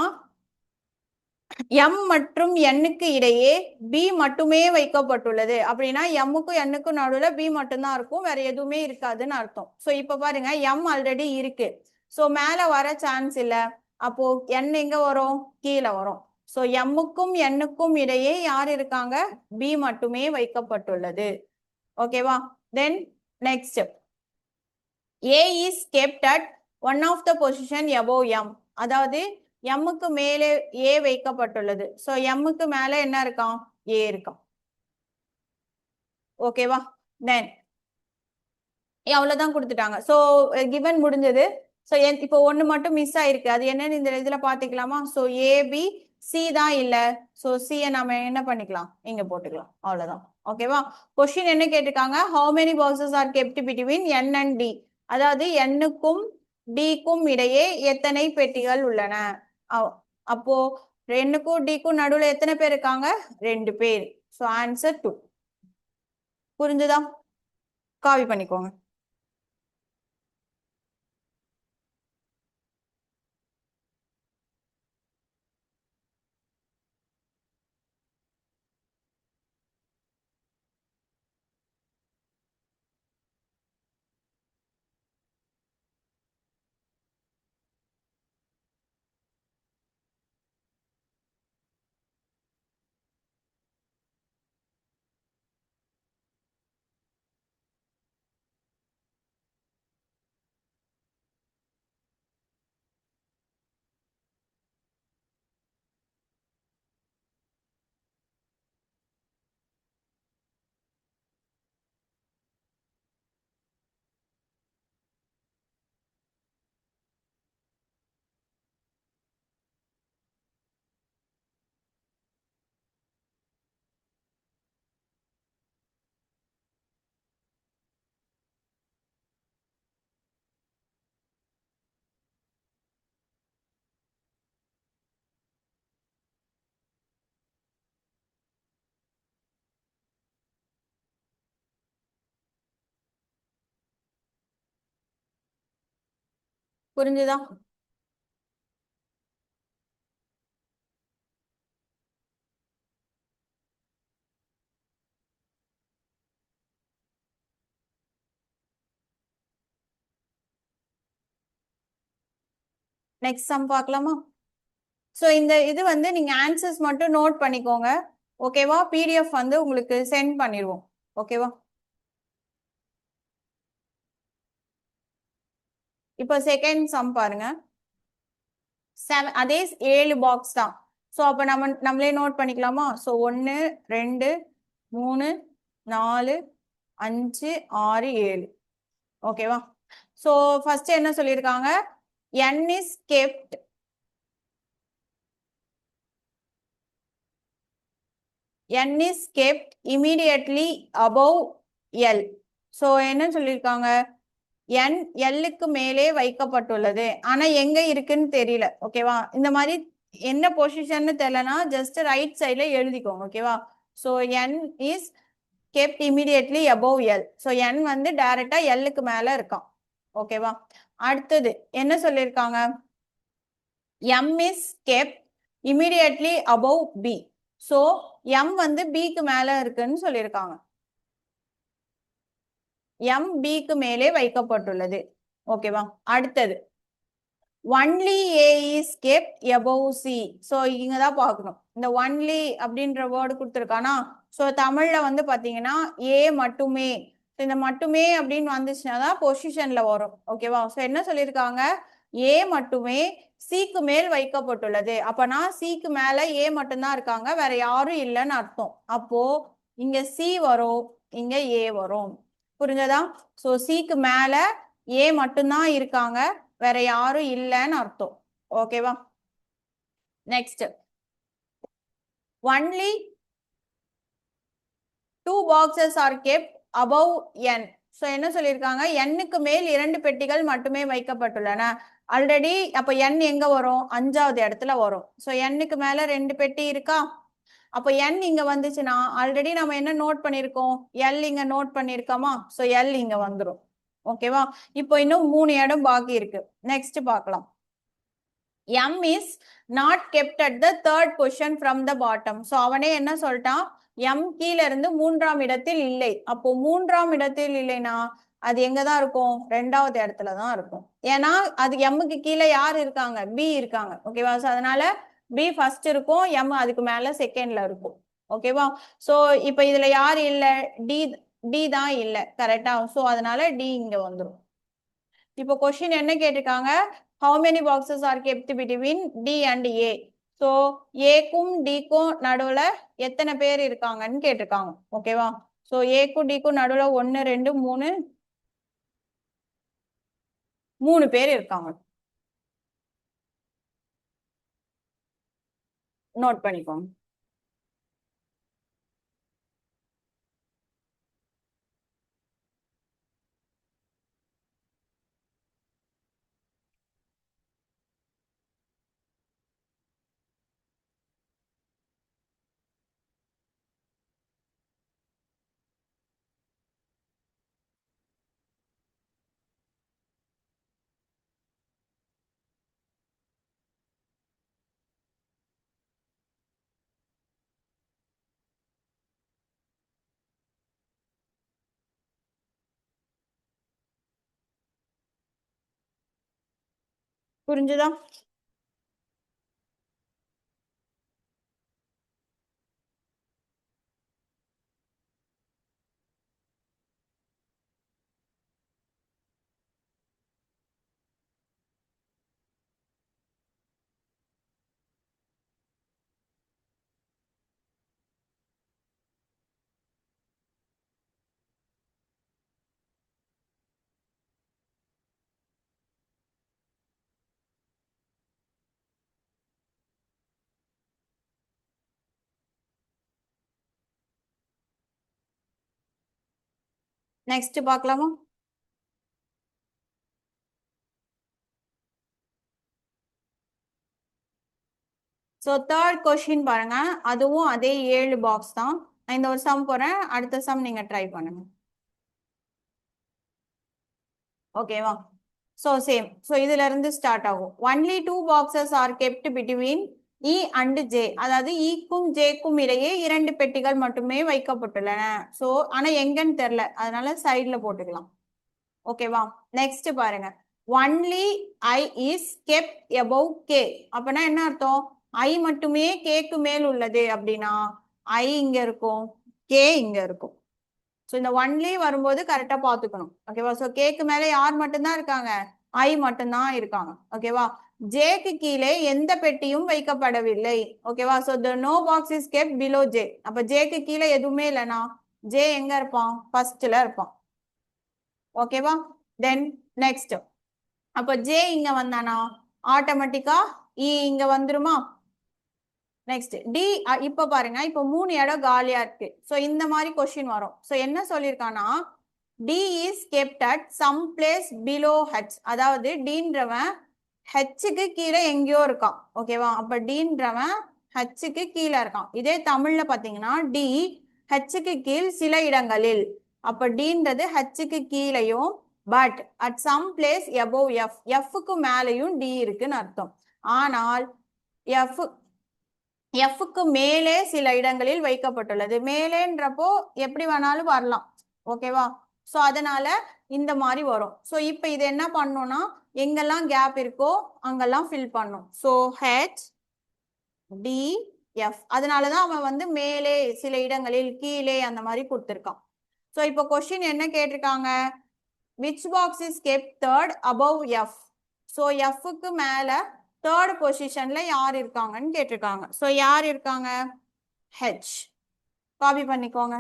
எம் மற்றும் எண்ணுக்கு இடையே பி மட்டுமே வைக்கப்பட்டுள்ளது. அப்படின்னா எம்முக்கும் எண்ணுக்கும் நடுவில் பி மட்டும்தான் இருக்கும், வேற எதுவுமே இருக்காதுன்னு அர்த்தம். ஸோ இப்போ பாருங்க, எம் ஆல்ரெடி இருக்கு. ஸோ மேலே வர சான்ஸ் இல்லை. அப்போ என் எங்க வரும்? கீழே வரும். ஸோ எம்முக்கும் எண்ணுக்கும் இடையே யார் இருக்காங்க? பி மட்டுமே வைக்கப்பட்டுள்ளது. ஓகேவா? Then next, A is kept at one of the position above M. அதாவது எம்முக்கு மேலே ஏ வைக்கப்பட்டுள்ளது. ஸோ எம்முக்கு மேலே என்ன இருக்கான்? ஏ இருக்கான். ஓகேவா? தென் அவ்வளவுதான் கொடுத்துட்டாங்க. ஸோ கிவன் முடிஞ்சது. ஸோ இப்போ ஒன்று மட்டும் மிஸ் ஆயிருக்கு. அது என்னன்னு இந்த இதுல பாத்துக்கலாமா? ஸோ ஏபி சி தான் இல்ல. ஸோ சியை நம்ம என்ன பண்ணிக்கலாம்? இங்க போட்டுக்கலாம். அவ்வளவுதான். ஓகேவா? கொஸ்டின் என்ன கேட்டிருக்காங்க? How many boxes are kept between N and D. அதாவது எண்ணுக்கும் டிக்கும் இடையே எத்தனை பெட்டிகள் உள்ளன? அப்போ எண்ணுக்கும் டிக்கும் நடுவுல எத்தனை பேர் இருக்காங்க? 2 பேர். So answer 2. புரிஞ்சுதா? காப்பி பண்ணிக்கோங்க. புரிஞ்சுதா? நெக்ஸ்ட் சம் பார்க்கலாமா? ஸோ இந்த இது வந்து நீங்க ஆன்சர்ஸ் மட்டும் நோட் பண்ணிக்கோங்க. ஓகேவா? பிடிஎஃப் வந்து உங்களுக்கு சென்ட் பண்ணிடுவோம். ஓகேவா? இப்போ செகண்ட் சம் பாருங்க. அதே 7 பாக்ஸ் தான். ஸோ அப்போ நம்மளே நோட் பண்ணிக்கலாமா? ஸோ 1 2 3 4 5 6 7. ஓகேவா? ஸோ ஃபர்ஸ்ட் என்ன சொல்லியிருக்காங்க? n is kept immediately above L. So என்ன சொல்லியிருக்காங்க? n Lக்கு மேலே வைக்கப்பட்டுள்ளது. ஆனா எங்க இருக்குன்னு தெரியல. ஓகேவா? இந்த மாதிரி என்ன பொசிஷன் தெரியலனா ஜஸ்ட் ரைட் சைட்ல எழுதிக்கோங்க. ஓகேவா? So n is kept immediately above L. So n வந்து டைரக்டா Lக்கு மேல இருக்கான். ஓகேவா? அடுத்தது என்ன சொல்லியிருக்காங்க? m is kept immediately above B. So m வந்து Bக்கு மேல இருக்குன்னு சொல்லியிருக்காங்க. m Bக்கு மேலே வைக்கப்பட்டுள்ளது. ஓகேவா? அடுத்தது only A is kept above C. So இங்க தான் பார்க்கணும். இந்த ஒன்லி அப்படின்ற வேர்டு கொடுத்துருக்கானா? ஸோ தமிழ்ல வந்து பாத்தீங்கன்னா ஏ மட்டுமே. இந்த மட்டுமே அப்படின்னு வந்துச்சுன்னா தான் பொசிஷன்ல வரும். ஓகேவா? ஸோ என்ன சொல்லியிருக்காங்க? ஏ மட்டுமே சிக்கு மேல் வைக்கப்பட்டுள்ளது. அப்பனா சிக்கு மேல ஏ மட்டும்தான் இருக்காங்க, வேற யாரும் இல்லைன்னு அர்த்தம். அப்போ இங்க சி வரும், இங்க ஏ வரும். புரிஞ்சதா? ஸோ சிக்கு மேல ஏ மட்டும்தான் இருக்காங்க, வேற யாரும் இல்லைன்னு அர்த்தம். ஓகேவா? Next only 2 boxes are kept above n. So என்ன சொல்லியிருக்காங்க? n-க்கு மேல் 2 பெட்டிகள் மட்டுமே வைக்கப்பட்டுள்ளன. ஆல்ரெடி அப்ப n எங்க வரும்? 5வது இடத்துல வரும். ஸோ n-க்கு மேல 2 பெட்டி இருக்கா? அப்ப n இங்க வந்துச்சுன்னா ஆல்ரெடி நம்ம என்ன நோட் பண்ணிருக்கோம்? L இங்க நோட் பண்ணிருக்கோமா? ஸோ L இங்க வந்துடும். ஓகேவா? இப்போ இன்னும் 3 இடம் பாக்கி இருக்கு. நெக்ஸ்ட் பார்க்கலாம். m is not kept at the third position from the bottom. So அவனே என்ன சொல்லிட்டான்? m கீழ இருந்து 3ஆம் இடத்தில் இல்லை. அப்போ 3ஆம் இடத்தில் இல்லைன்னா அது எங்க தான் இருக்கும்? 2வது இடத்துல தான் இருக்கும். ஏன்னா அது m-க்கு கீழே யார் இருக்காங்க? B இருக்காங்க. ஓகேவா? ஸோ அதனால B ஃபர்ஸ்ட் இருக்கும், m அதுக்கு மேல செகண்ட்ல இருக்கும். ஓகேவா? ஸோ இப்போ இதுல யார் இல்ல? D தான் இல்ல. கரெக்டா? ஸோ அதனால D இங்க வந்துடும். இப்போ கொஸ்டின் என்ன கேட்டிருக்காங்க? how many boxes are kept between D and A? So ஏக்கும் டிக்கும் நடுவுல எத்தனை பேர் இருக்காங்கன்னு கேட்டிருக்காங்க. ஓகேவா? ஸோ ஏக்கும் டிக்கும் நடுவுல 1 2 3 பேர் இருக்காங்க. நோட் பண்ணிக்கோங்க. புரிஞ்சுதா? நெக்ஸ்ட் பார்க்கலாமா? ஸோ தேர்ட் கொஸ்டின் பாருங்க. அதுவும் அதே 7 பாக்ஸ் தான். நான் இந்த ஒரு சம் போறேன், அடுத்த சம் நீங்க ட்ரை பண்ணுங்க. ஓகேவா? So same. ஸோ இதுல இருந்து ஸ்டார்ட் ஆகும். Only two boxes are kept between E and J. அதாவது ஈக்கும் ஜேக்கும் இடையே இரண்டு பெட்டிகள் மட்டுமே வைக்கப்பட்டுள்ளன. ஸோ ஆனா எங்கன்னு தெரியல, அதனால சைட்ல போட்டுக்கலாம். ஓகேவா? நெக்ஸ்ட் பாருங்க. Only I is kept above K. அப்பனா என்ன அர்த்தம்? ஐ மட்டுமே கேக்கு மேல் உள்ளது அப்படின்னா ஐ இங்க இருக்கும், கே இங்க இருக்கும். ஸோ இந்த ஒன்லி வரும்போது கரெக்டா பாத்துக்கணும். ஓகேவா? ஸோ கேக்கு மேல யார் மட்டும்தான் இருக்காங்க? ஐ மட்டும்தான் இருக்காங்க. ஓகேவா? ஜேக்கு கீழே எந்த பெட்டியும் வைக்கப்படவில்லை. ஓகேவா? So the no box is kept below J. அப்ப ஜேக்கு கீழே எதுவுமே இல்லைனா ஜே எங்க இருப்பான்? ஃபர்ஸ்ட்ல இருப்பான். ஓகேவா? Then next. அப்ப ஜே இங்க வந்தானா ஆட்டோமேட்டிக்கா இ இங்க வந்துருமா? Next D. இப்ப பாருங்க, இப்ப 3 இடம் காலியா இருக்கு. சோ இந்த மாதிரி கொஸ்டின் வரும். சோ என்ன சொல்லிருக்கானா, T is kept at some place below H. அதாவது டீன்றவன் ஹெச்சுக்கு கீழே எங்கேயோ இருக்கான். ஓகேவா? அப்ப டீன்றவன் ஹெச்சுக்கு கீழே இருக்கான். இதே தமிழ்ல பாத்தீங்கன்னா டி ஹெச்சுக்கு கீழ் சில இடங்களில். அப்ப டீன்றது ஹெச்சுக்கு கீழையும் but at some place above F, எஃப்க்கு மேலையும் டி இருக்குன்னு அர்த்தம். ஆனால் எஃப் எஃப்க்கு மேலே சில இடங்களில் வைக்கப்பட்டுள்ளது. மேலேன்றப்போ எப்படி வேணாலும் வரலாம். ஓகேவா? சோ அதனால இந்த மாதிரி வரும். சோ இப்போ இது என்ன பண்ணணும்னா, எங்கெல்லாம் கேப் இருக்கோ அங்கெல்லாம் ஃபில் பண்ணும். So H D F. அதனாலதான் அவன் வந்து மேலே சில இடங்களில், கீழே அந்த மாதிரி கொடுத்துருக்கான். சோ இப்போ கொஸ்டின் என்ன கேட்டிருக்காங்க? Which box is kept third above F. So எஃப்க்கு மேல தேர்ட் பொசிஷன்ல யார் இருக்காங்கன்னு கேட்டிருக்காங்க. ஸோ யார் இருக்காங்க? ஹெச். காப்பி பண்ணிக்கோங்க.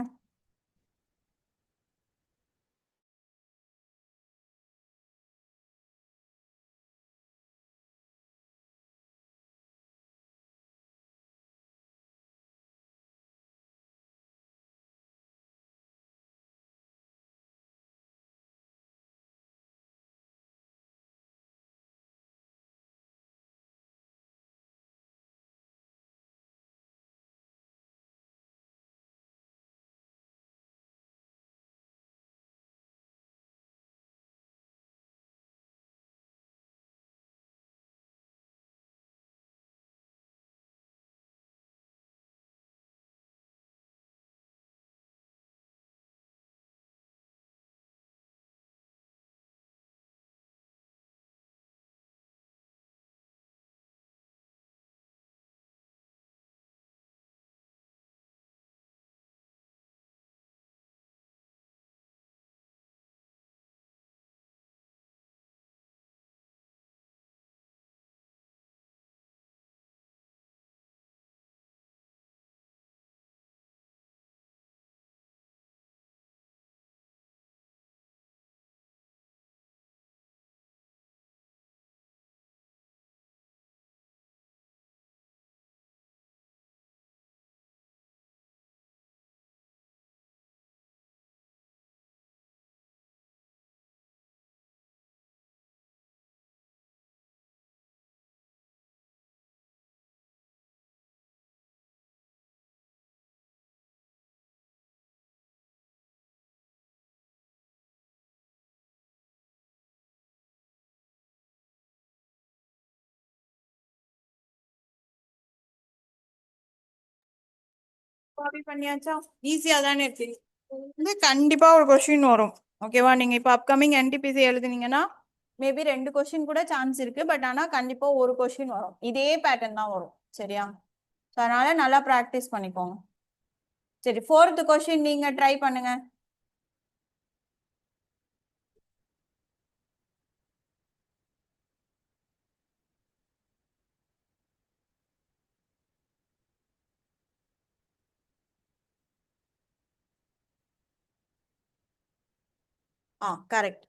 காப்பி பண்ணியாச்சா? ஈஸியா தானே இருக்கு. வந்து கண்டிப்பா ஒரு கொஸ்டின் வரும். ஓகேவா? நீங்க இப்ப அப்கமிங் என்டிபிசி எழுதுனீங்கன்னா மேபி 2 கொஸ்டின் கூட சான்ஸ் இருக்கு. பட் ஆனா கண்டிப்பா ஒரு கொஸ்டின் வரும். இதே பேட்டர்ன் தான் வரும். சரியா? அதனால நல்லா ப்ராக்டிஸ் பண்ணிக்கோங்க. சரி, 4th கொஸ்டின் நீங்க ட்ரை பண்ணுங்க. கரெக்ட்.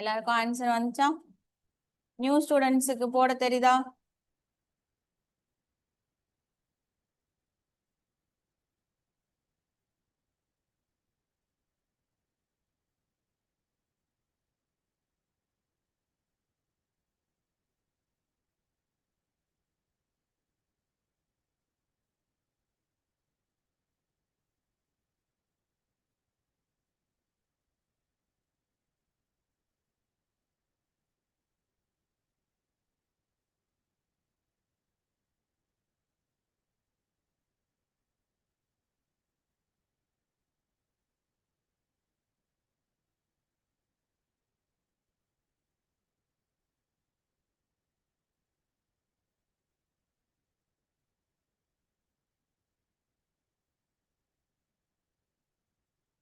எல்லாருக்கும் ஆன்சர் வந்துச்சா? நியூ ஸ்டூடெண்ட்ஸுக்கு போட தெரியுதா?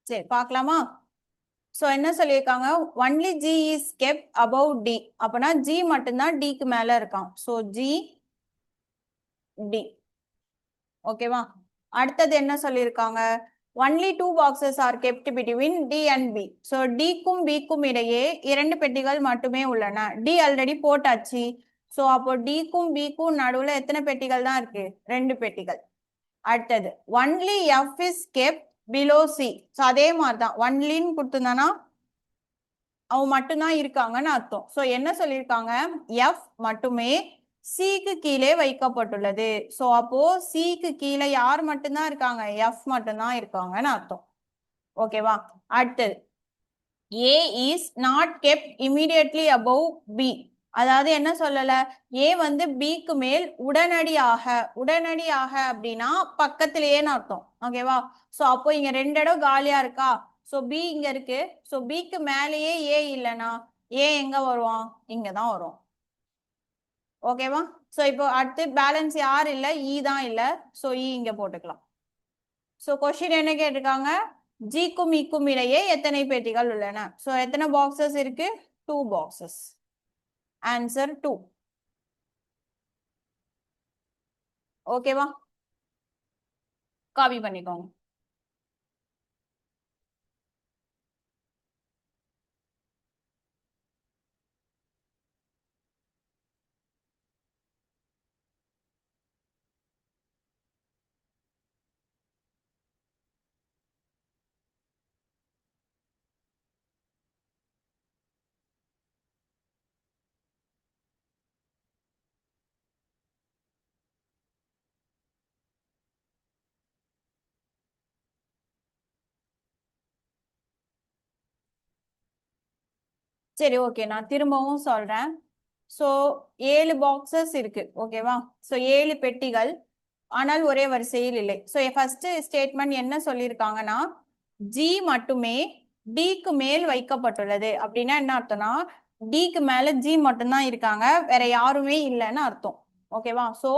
சரி பார்க்கலாமா? ஸோ என்ன சொல்லியிருக்காங்க, only G is kept above D. அப்பனா ஜி மட்டும்தான் டிக்கு மேல இருக்கான். So G D. ஓகேவா? அடுத்தது என்ன சொல்லியிருக்காங்க, only two boxes are kept between D and B. So டிக்கும் பிக்கும் இடையே 2 பெட்டிகள் மட்டுமே உள்ளன. டி ஆல்ரெடி போட்டாச்சு. ஸோ அப்போ டிக்கும் பிக்கும் நடுவுல எத்தனை பெட்டிகள் தான் இருக்கு? 2 பெட்டிகள். அடுத்தது only F is kept below C. So அதே மாதிரி தான் ஒன்லின்னு கொடுத்துருந்தானா அவங்க மட்டும்தான் இருக்காங்கன்னு அர்த்தம். ஸோ என்ன சொல்லியிருக்காங்க, எஃப் மட்டுமே சிக்கு கீழே வைக்கப்பட்டுள்ளது. ஸோ அப்போ சிக்கு கீழே யார் மட்டும்தான் இருக்காங்க? எஃப் மட்டும்தான் இருக்காங்கன்னு அர்த்தம். ஓகேவா? அடுத்தது A is not kept immediately above B. அதாவது என்ன சொல்லல, ஏ வந்து பிக்கு மேல் உடனடியாக அப்படின்னா பக்கத்திலேயேன்னு அர்த்தம். ஓகேவா? ஸோ அப்போ இங்க 2 இடம் காலியா இருக்கா? ஸோ பி இங்க இருக்கு. ஸோ பிக்கு மேலேயே ஏ இல்லைன்னா ஏ எங்க வருவான்? இங்க தான் வரும். ஓகேவா? ஸோ இப்போ அடுத்து பேலன்ஸ் யார் இல்லை? இ தான் இல்லை. ஸோ இ இங்க போட்டுக்கலாம். ஸோ கொஸ்டின் என்ன கேட்டிருக்காங்க, ஜிக்கும் இக்கும் இடையே எத்தனை பெட்டிகள் உள்ளன? ஸோ எத்தனை பாக்ஸஸ் இருக்கு? 2 பாக்ஸஸ். ஆன்சர் 2. ஓகேவா? காப்பி பண்ணிக்கோங்க. சரி ஓகே, நான் திரும்பவும் சொல்றேன். ஸோ 7 பாக்ஸஸ் இருக்கு. ஓகேவா? ஸோ 7 பெட்டிகள், ஆனால் ஒரே வரிசையில் இல்லை. ஸோ ஃபர்ஸ்ட் ஸ்டேட்மெண்ட் என்ன சொல்லியிருக்காங்கன்னா, ஜி மட்டுமே டிக்கு மேல் வைக்கப்பட்டுள்ளது. அப்படின்னா என்ன அர்த்தம்னா, டிக்கு மேல ஜி மட்டும்தான் இருக்காங்க, வேற யாருமே இல்லைன்னு அர்த்தம். ஓகேவா? ஸோ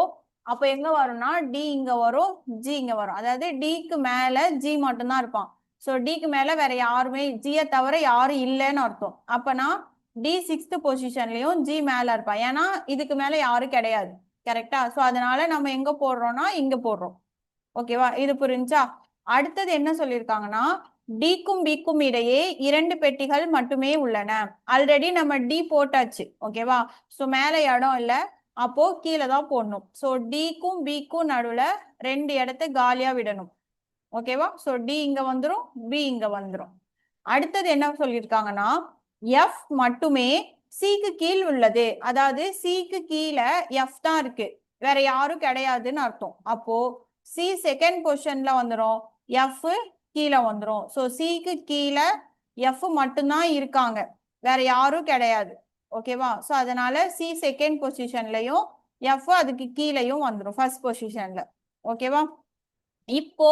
அப்போ எங்க வரும்னா டி இங்க வரும், ஜி இங்க வரும். அதாவது டிக்கு மேல ஜி மட்டும்தான் இருப்பான். ஸோ டிக்கு மேல வேற யாருமே, ஜியை தவிர யாரும் இல்லைன்னு அர்த்தம். அப்பனா டி 6th பொசிஷன்லயும் ஜி மேல இருப்பான். ஏன்னா இதுக்கு மேல யாரும் கிடையாது. கரெக்டா? ஸோ அதனால நம்ம எங்க போடுறோம்னா இங்க போடுறோம். ஓகேவா? இது புரிஞ்சா? அடுத்தது என்ன சொல்லியிருக்காங்கன்னா, டிக்கும் பிக்கும் இடையே 2 பெட்டிகள் மட்டுமே உள்ளன. ஆல்ரெடி நம்ம டி போட்டாச்சு. ஓகேவா? ஸோ மேல இடம் இல்ல, அப்போ கீழே தான் போடணும். ஸோ டிக்கும் பிக்கும் நடுவுல 2 இடத்த காலியா விடணும். ஓகேவா? ஸோ டி இங்க வந்துரும், பி இங்க வந்துரும். அடுத்தது என்ன சொல்லியிருக்காங்கன்னா, எஃப் மட்டுமே சிக்கு கீழ் உள்ளது. அதாவது சிக்கு கீழே எஃப் தான் இருக்கு, வேற யாரும் கிடையாதுன்னு அர்த்தம். அப்போ சி செகண்ட் பொசிஷன்ல வந்துடும், எஃப் கீழே வந்துடும். ஸோ சிக்கு கீழே எஃப் மட்டும்தான் இருக்காங்க, வேற யாரும் கிடையாது. ஓகேவா? ஸோ அதனால சி செகண்ட் பொசிஷன்லயும் எஃப் அதுக்கு கீழேயும் வந்துடும் ஃபர்ஸ்ட் பொசிஷன்ல. ஓகேவா? இப்போ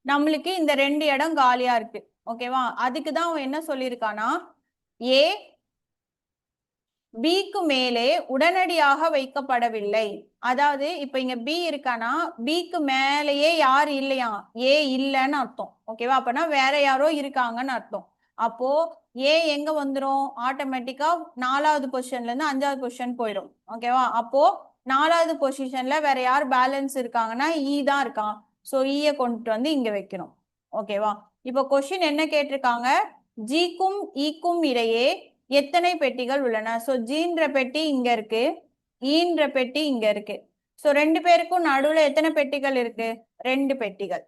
நம்மளுக்கு இந்த 2 இடம் காலியா இருக்கு. ஓகேவா? அதுக்கு தான் அவன் என்ன சொல்லியிருக்கானா, ஏ பிக்கு மேலே உடனடியாக வைக்கப்படவில்லை. அதாவது இப்ப இங்க பி இருக்கானா, பிக்கு மேலேயே யார் இல்லையா? ஏ இல்லைன்னு அர்த்தம். ஓகேவா? அப்பனா வேற யாரோ இருக்காங்கன்னு அர்த்தம். அப்போ ஏ எங்க வந்துரும்? ஆட்டோமேட்டிக்கா 4வது பொசிஷன்ல இருந்து 5வது பொசிஷன் போயிடும். ஓகேவா? அப்போ 4வது பொசிஷன்ல வேற யார் பேலன்ஸ் இருக்காங்கன்னா இ தான் இருக்கான். ஸோ ஈய கொண்டுட்டு வந்து இங்க வைக்கணும். ஓகேவா? இப்போ கொஸ்டின் என்ன கேட்டிருக்காங்க, ஜிக்கும் ஈக்கும் இடையே எத்தனை பெட்டிகள் உள்ளன? ஸோ ஜீன்ற பெட்டி இங்க இருக்கு, ஈன்ற பெட்டி இங்க இருக்கு. ஸோ 2 பேருக்கும் நடுவுல எத்தனை பெட்டிகள் இருக்கு? 2 பெட்டிகள்.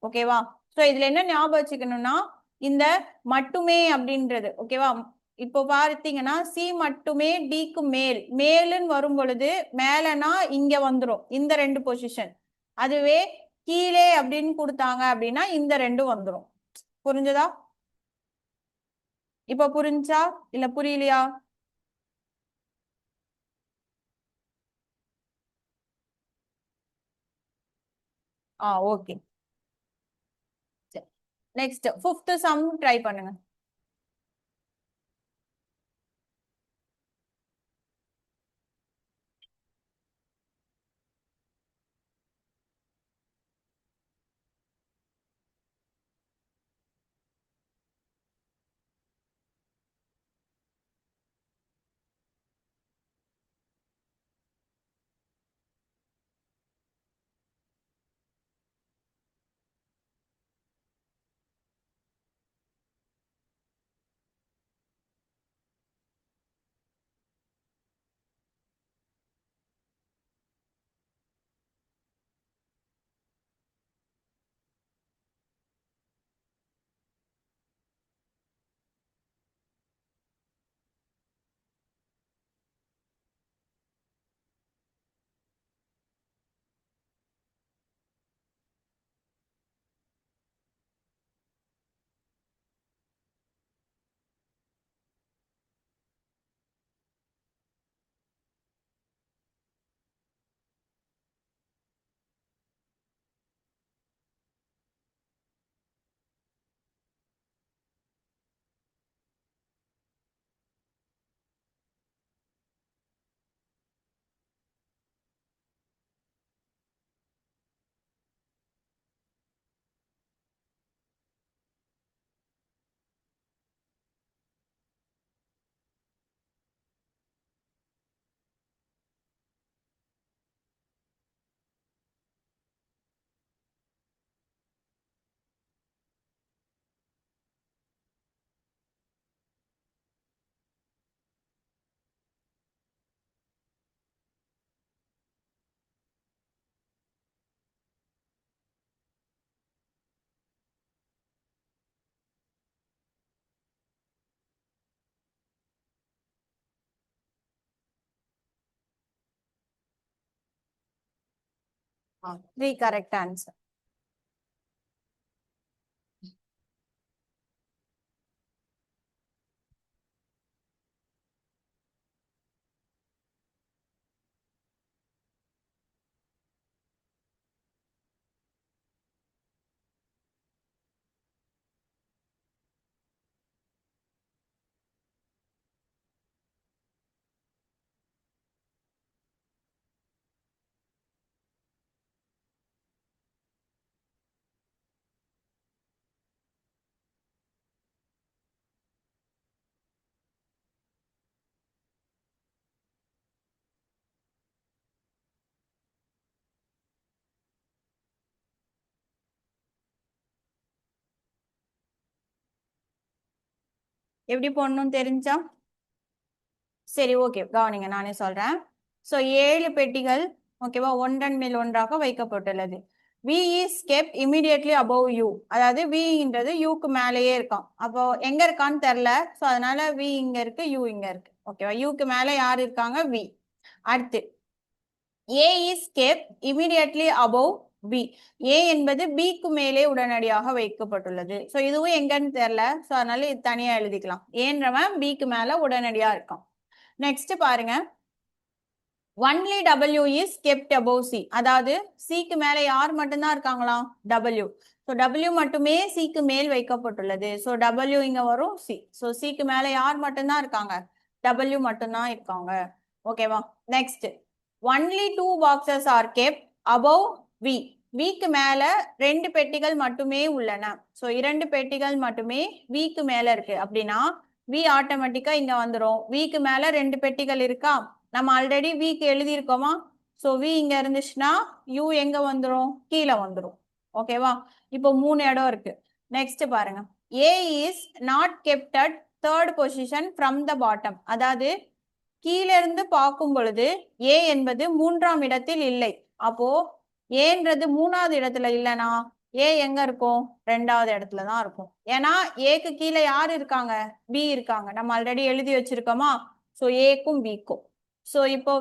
ஓகேவா? ஸோ இதுல என்ன ஞாபகம் வச்சுக்கணும்னா இந்த மட்டுமே அப்படின்றது ஓகேவா? இப்போ பார்த்தீங்கன்னா சி மட்டுமே டிக்கு மேல் மேலுன்னு வரும் பொழுது மேலனா இங்க வந்துடும் இந்த 2 பொசிஷன். அதுவே கீழே அப்படின்னு கொடுத்தாங்க அப்படின்னா இந்த 2 வந்துடும். புரிஞ்சதா? இப்ப புரிஞ்சா இல்ல புரியலையா? Okay. Next 5th sum try பண்ணுங்க. Three correct answer. எப்படி போடணும்னு தெரிஞ்சா? சரி ஓகே, கவனிங்க, நானே சொல்றேன். ஸோ 7 பெட்டிகள் ஓகேவா ஒன்றன் மேல் ஒன்றாக வைக்கப்பட்டுள்ளது. V is kept immediately above U. அதாவது வின்றது யூக்கு மேலேயே இருக்கான். அப்போ எங்க இருக்கான்னு தெரில. ஸோ அதனால வி இங்க இருக்கு, யூ இங்க இருக்கு. ஓகேவா? யூக்கு மேலே யார் இருக்காங்க? வி. அடுத்து A is kept immediately above B. A என்பது பிக்கு மேலே உடனடியாக வைக்கப்பட்டுள்ளது. ஸோ இதுவும் எங்கன்னு தெரியல. ஸோ அதனால இது தனியா எழுதிக்கலாம். ஏன்றவன் பிக்கு மேல உடனடியா இருக்கான். நெக்ஸ்ட் பாருங்க, only W is kept above C. அதாவது சிக்கு மேல யார் மட்டும்தான் இருக்காங்களா? டபிள்யூ. ஸோ டபிள்யூ மட்டுமே சிக்கு மேல் வைக்கப்பட்டுள்ளது. ஸோ டபிள்யூ இங்க வரும், சி. ஸோ சிக்கு மேல யார் மட்டும்தான் இருக்காங்க? டபிள்யூ மட்டும்தான் இருக்காங்க. ஓகேவா? Next only 2 boxes are kept above V. விக்கு மேல 2 பெட்டிகள் மட்டுமே உள்ளன. ஸோ 2 பெட்டிகள் மட்டுமே விக்கு மேல இருக்கு அப்படின்னா வி ஆட்டோமேட்டிக்கா இங்க வந்துடும். விக்கு மேல 2 பெட்டிகள் இருக்கா? நம்ம ஆல்ரெடி விக்கு எழுதியிருக்கோமா? ஸோ வி இங்க இருந்துச்சுன்னா யூ எங்க வந்துடும்? கீழே வந்துடும். ஓகேவா? இப்போ 3 இடம் இருக்கு. நெக்ஸ்ட் பாருங்க, A is not kept at third position from the bottom, அதாவது கீழே இருந்து பார்க்கும் பொழுது ஏ என்பது 3ஆம் இடத்தில் இல்லை. அப்போ ஏன்றது 3வது இடத்துல இல்லைனா ஏ எங்க இருக்கும்? 2வது இடத்துல தான் இருக்கும். ஏன்னா ஏக்கு கீழே யார் இருக்காங்க? பி இருக்காங்க. நம்ம ஆல்ரெடி எழுதி வச்சிருக்கோமா? ஸோ ஏக்கும் பிக்கும். ஸோ இப்போ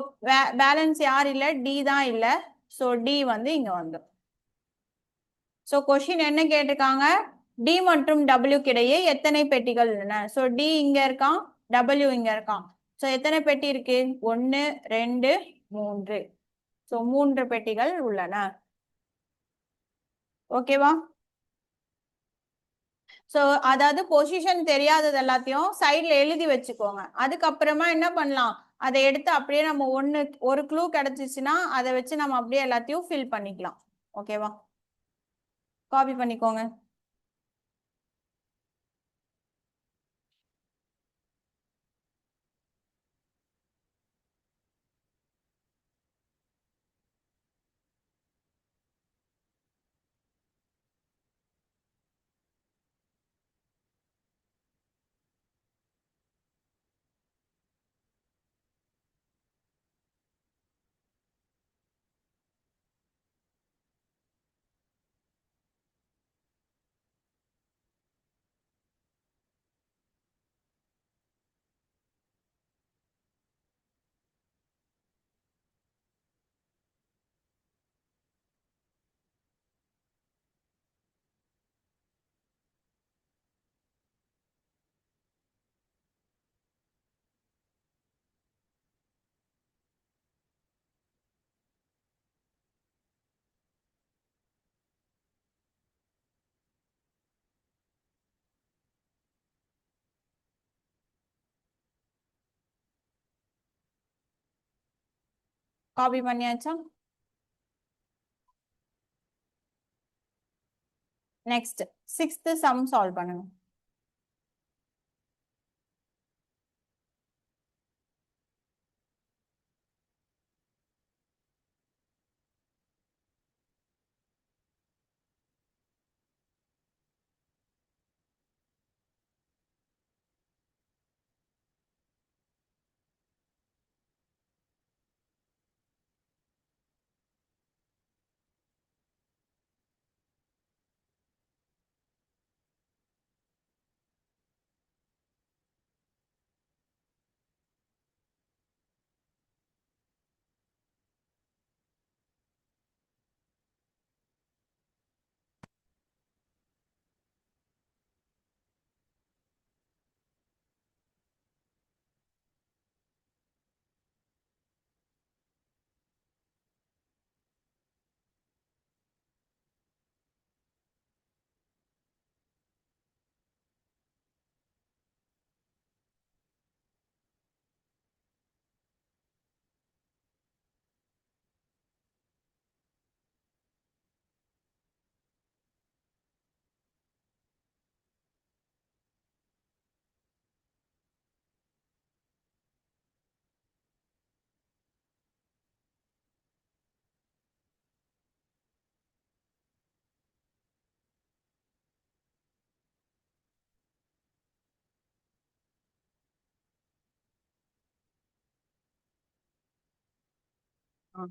பேலன்ஸ் யார் இல்லை? டி தான் இல்லை. ஸோ டி வந்து இங்க வந்துடும். ஸோ கொஸ்டின் என்ன கேட்டிருக்காங்க? டி மற்றும் டபிள்யூக்கு இடையே எத்தனை பெட்டிகள் உள்ளன? ஸோ டி இங்க இருக்கான், டபிள்யூ இங்க இருக்கான். ஸோ எத்தனை பெட்டி இருக்கு? 1 2 3. ஸோ 3 பெட்டிகள் உள்ளன. ஓகேவா? ஸோ அதாவது பொசிஷன் தெரியாதது எல்லாத்தையும் சைட்ல எழுதி வச்சுக்கோங்க. அதுக்கப்புறமா என்ன பண்ணலாம்? அதை எடுத்து அப்படியே நம்ம ஒரு க்ளூ கிடைச்சிச்சுன்னா அதை வச்சு நம்ம அப்படியே எல்லாத்தையும் ஃபில் பண்ணிக்கலாம். ஓகேவா? காப்பி பண்ணிக்கோங்க. காப்பி பண்ணியாச்சா? நெக்ஸ்ட் 6th சம் சால்வ் பண்ணுங்க.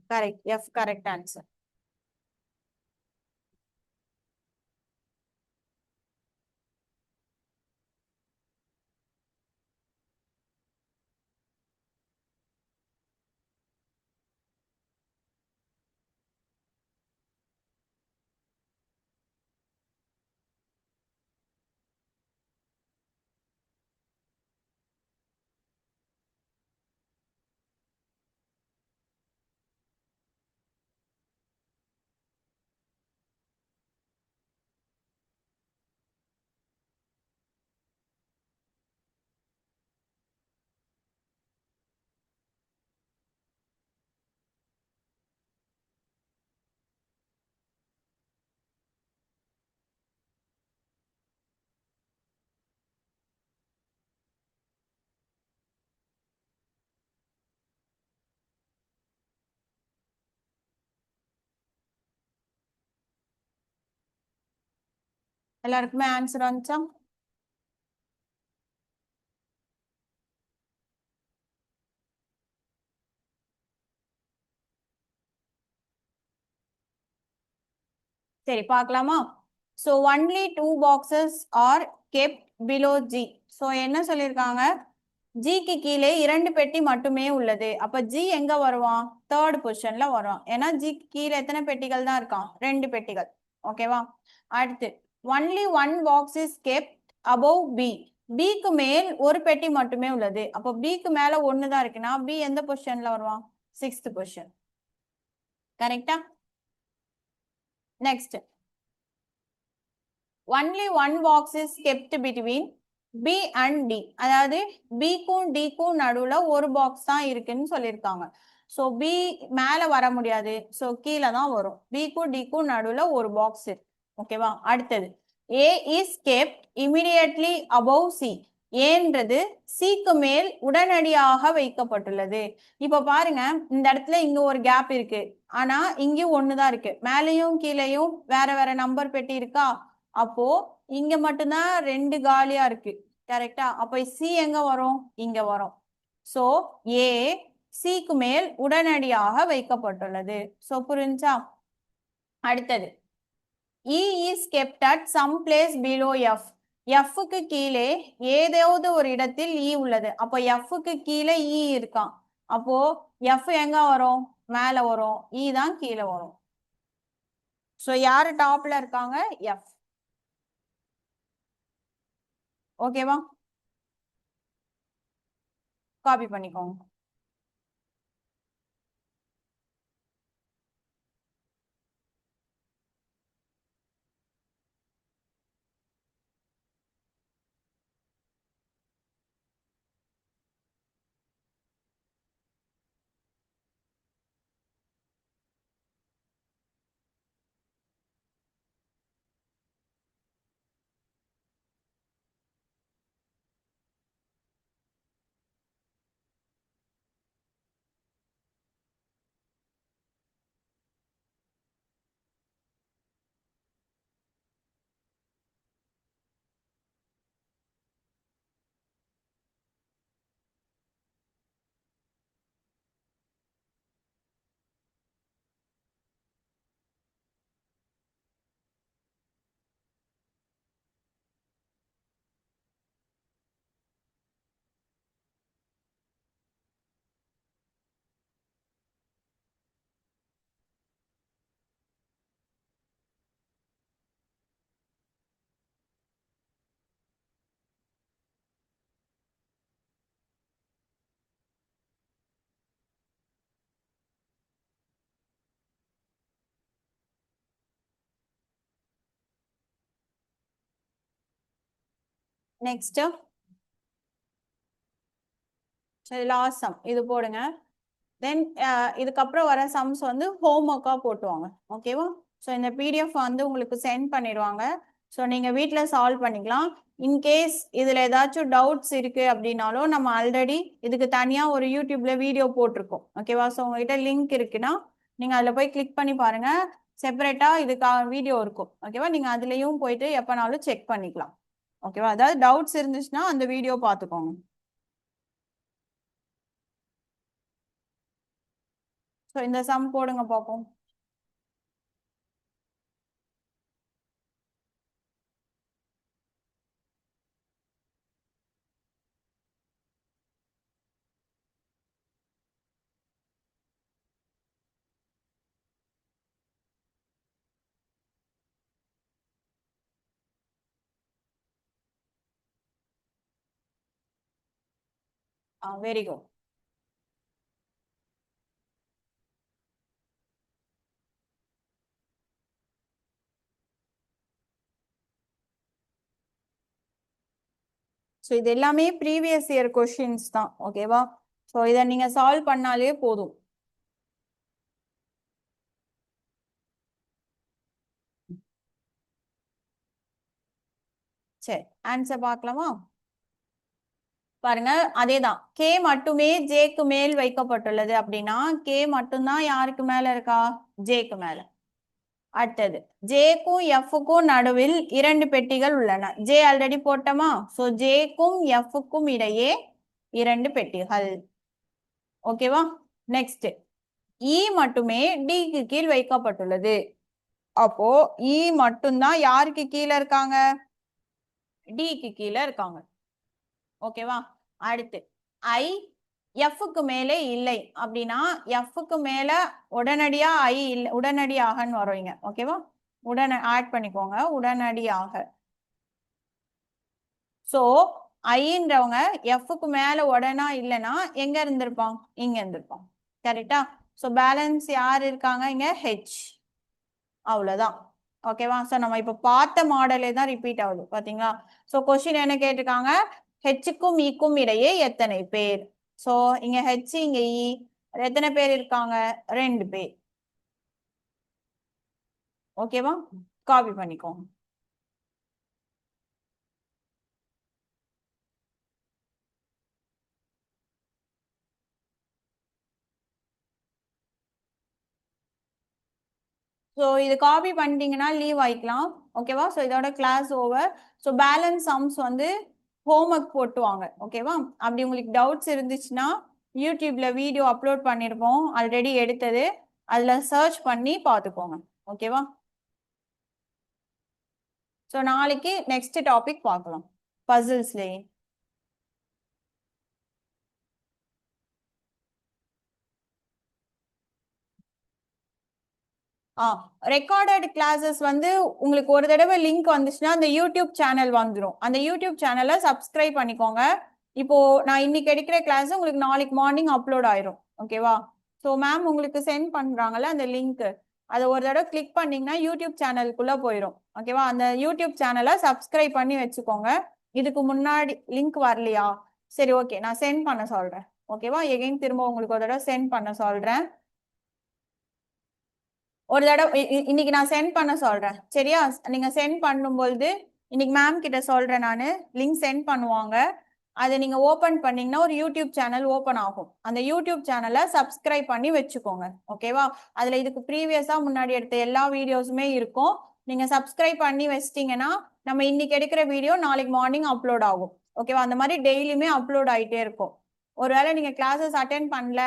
கரெக்ட். F correct answer. எல்லாருக்குமே ஆன்சர் வந்துச்சா? சரி பார்க்கலாமா? So only 2 boxes are kept below G. So என்ன சொல்லியிருக்காங்க? ஜிக்கு கீழே 2 பெட்டி மட்டுமே உள்ளது. அப்ப ஜி எங்க வருவான்? தேர்ட் பொசிஷன்ல வருவான். ஏன்னா ஜிக்கு கீழே எத்தனை பெட்டிகள் தான் இருக்கான்? 2 பெட்டிகள். ஓகேவா? அடுத்து only 1 box is kept above B. பிக்கு மேல் ஒரு பெட்டி மட்டுமே உள்ளது. அப்போ பிக்கு மேல ஒன்னு தான் இருக்குன்னா பி எந்த பொசிஷன்ல வருவான்? 6th position. கரெக்டா? Next only 1 box is kept between B and D. அதாவது பிக்கும் டிக்கும் நடுவுல ஒரு பாக்ஸ் தான் இருக்குன்னு சொல்லியிருக்காங்க. ஸோ பி மேல வர முடியாது. ஸோ கீழே தான் வரும். பிக்கும் டிக்கும் நடுவுல ஒரு பாக்ஸ் இருக்கு. ஓகேவா? அடுத்தது A is kept immediately above C. ஏன்றது சிக்கு மேல் உடனடியாக வைக்கப்பட்டுள்ளது. இப்ப பாருங்க, இந்த இடத்துல இங்க ஒரு கேப் இருக்கு. ஆனா இங்கேயும் ஒண்ணுதான் இருக்கு. மேலையும் கீழேயும் வேற வேற நம்பர் பெட்டி இருக்கா? அப்போ இங்க மட்டும்தான் 2 காலியா இருக்கு. கரெக்டா? அப்ப சி எங்க வரும்? இங்க வரும். சோ ஏ சிக்கு மேல் உடனடியாக வைக்கப்பட்டுள்ளது. சோ புரிஞ்சா? அடுத்தது E is kept at some place below F. Fக்கு கீழே ஏதாவது ஒரு இடத்தில் E உள்ளது. அப்போ Fக்கு கீழே E இருக்கான். அப்போ F எங்க வரும்? மேல வரும். E தான் கீழே வரும். சோ யாரு டாப்ல இருக்காங்க? F. ஓகேவா? காப்பி பண்ணிக்கோங்க. நெக்ஸ்ட் லாஸ்ட் சம் இது போடுங்க. தென் இதுக்கப்புறம் வர சம்ஸ் வந்து ஹோம்ஒர்க்காக போட்டுவாங்க. ஓகேவா? ஸோ இந்த பிடிஎஃப் வந்து உங்களுக்கு சென்ட் பண்ணிடுவாங்க. ஸோ நீங்கள் வீட்டில் சால்வ் பண்ணிக்கலாம். இன்கேஸ் இதில் ஏதாச்சும் டவுட்ஸ் இருக்குது அப்படின்னாலும் நம்ம ஆல்ரெடி இதுக்கு தனியாக ஒரு யூடியூப்ல வீடியோ போட்டிருக்கோம். ஓகேவா? ஸோ உங்ககிட்ட லிங்க் இருக்குன்னா நீங்கள் அதில் போய் கிளிக் பண்ணி பாருங்கள். செப்பரேட்டாக இதுக்காக வீடியோ இருக்கும். ஓகேவா? நீங்கள் அதுலேயும் போயிட்டு எப்போனாலும் செக் பண்ணிக்கலாம். ஓகேவா? அதாவது டவுட்ஸ் இருந்துச்சுன்னா அந்த வீடியோ பார்த்துக்கோங்க. ஸோ இந்த சம் போடுங்க பார்ப்போம். Very good. ஸோ இது எல்லாமே ப்ரீவியஸ் இயர் கொஷின்ஸ் தான். ஓகேவா? ஸோ இதை நீங்க சால்வ் பண்ணாலே போதும். சரி, ஆன்சர் பார்க்கலாமா? பாருங்க, அதேதான். கே மட்டுமே ஜேக்கு மேல் வைக்கப்பட்டுள்ளது அப்படின்னா கே மட்டும்தான் யாருக்கு மேல இருக்கா? ஜேக்கு மேல. அடுத்தது ஜேக்கும் எஃப்க்கும் நடுவில் 2 பெட்டிகள் உள்ளன. ஜே ஆல்ரெடி போட்டோமா? ஸோ ஜேக்கும் எஃப்க்கும் இடையே 2 பெட்டிகள். ஓகேவா? நெக்ஸ்ட் இ மட்டுமே டிக்கு கீழ் வைக்கப்பட்டுள்ளது. அப்போ இ மட்டும்தான் யாருக்கு கீழே இருக்காங்க? டிக்கு கீழே இருக்காங்க. ஓகேவா? அடுத்து ஐ எஃப்க்கு மேலே இல்லை அப்படின்னா எஃப்க்கு மேல உடனடியா ஐ இல்லை, உடனடியாகன்னு வருவீங்க. ஓகேவா? ஆட் பண்ணிக்கோங்க உடனடியாக. சோ ஐன்றவங்க எஃப்க்கு மேல உடனா இல்லைன்னா எங்க இருந்திருப்பான்? இங்க இருந்திருப்பான். கரெக்டா? சோ பேலன்ஸ் யார் இருக்காங்க இங்க? ஹெச். அவ்வளவுதான். ஓகேவா? சோ நம்ம இப்ப பார்த்த மாடலே தான் ரிப்பீட் ஆகுது பாத்தீங்களா? சோ கொஸ்டின் என்ன கேட்டிருக்காங்க? ஹெச்சுக்கும் ஈக்கும் இடையே எத்தனை பேர்? சோ இங்க ஹெச் இங்க இ எத்தனை பேர் இருக்காங்க? 2 பேர். ஓகேவா? காப்பி பண்ணிக்கோங்க. ஸோ இது காப்பி பண்ணிட்டீங்கன்னா லீவ் ஆயிக்கலாம். ஓகேவா? ஸோ இதோட class over. So balance sums வந்து ஹோம்ஒர்க் போட்டுவாங்க. ஓகேவா? அப்படி உங்களுக்கு டவுட்ஸ் இருந்துச்சுன்னா யூடியூப்ல வீடியோ அப்லோட் பண்ணியிருப்போம் ஆல்ரெடி எடுத்தது, அதில் சர்ச் பண்ணி பார்த்துக்கோங்க. ஓகேவா? ஸோ நாளைக்கு நெக்ஸ்ட் டாபிக் பார்க்கலாம் பசில்ஸ்லேயே. ரெக்கார்டட் கிளாஸஸ் வந்து உங்களுக்கு ஒரு தடவை லிங்க் வந்துச்சுன்னா அந்த யூடியூப் சேனல் வந்துடும். அந்த யூடியூப் சேனலை சப்ஸ்கிரைப் பண்ணிக்கோங்க. இப்போ நான் இன்னைக்கு எடுக்கிற கிளாஸ் உங்களுக்கு நாளைக்கு மார்னிங் அப்லோட் ஆயிரும். ஓகேவா? ஸோ மேம் உங்களுக்கு சென்ட் பண்றாங்கல்ல அந்த லிங்க், அதை ஒரு தடவை கிளிக் பண்ணீங்கன்னா யூடியூப் சேனலுக்குள்ள போயிடும். ஓகேவா? அந்த யூடியூப் சேனலை சப்ஸ்கிரைப் பண்ணி வச்சுக்கோங்க. இதுக்கு முன்னாடி லிங்க் வரலையா? சரி, ஓகே, நான் சென்ட் பண்ண சொல்றேன். ஓகேவா? எகைன் திரும்ப உங்களுக்கு ஒரு தடவை சென்ட் பண்ண சொல்றேன். ஒரு தடவை இன்னைக்கு நான் சென்ட் பண்ண சொல்றேன். சரியா? நீங்க சென்ட் பண்ணும்பொழுது இன்னைக்கு மேம் கிட்ட சொல்றேன் நானு, லிங்க் சென்ட் பண்ணுவாங்க. அதை நீங்க ஓபன் பண்ணீங்கன்னா ஒரு யூடியூப் சேனல் ஓபன் ஆகும். அந்த யூடியூப் சேனலை சப்ஸ்கிரைப் பண்ணி வச்சுக்கோங்க. ஓகேவா? அதுல இதுக்கு ப்ரீவியஸா முன்னாடி எடுத்த எல்லா வீடியோஸுமே இருக்கும். நீங்க சப்ஸ்கிரைப் பண்ணி வச்சிட்டீங்கன்னா நம்ம இன்னைக்கு எடுக்கிற வீடியோ நாளைக்கு மார்னிங் அப்லோட் ஆகும். ஓகேவா? அந்த மாதிரி டெய்லியுமே அப்லோட் ஆயிட்டே இருக்கும். ஒருவேளை நீங்க கிளாஸஸ் அட்டென்ட் பண்ணல,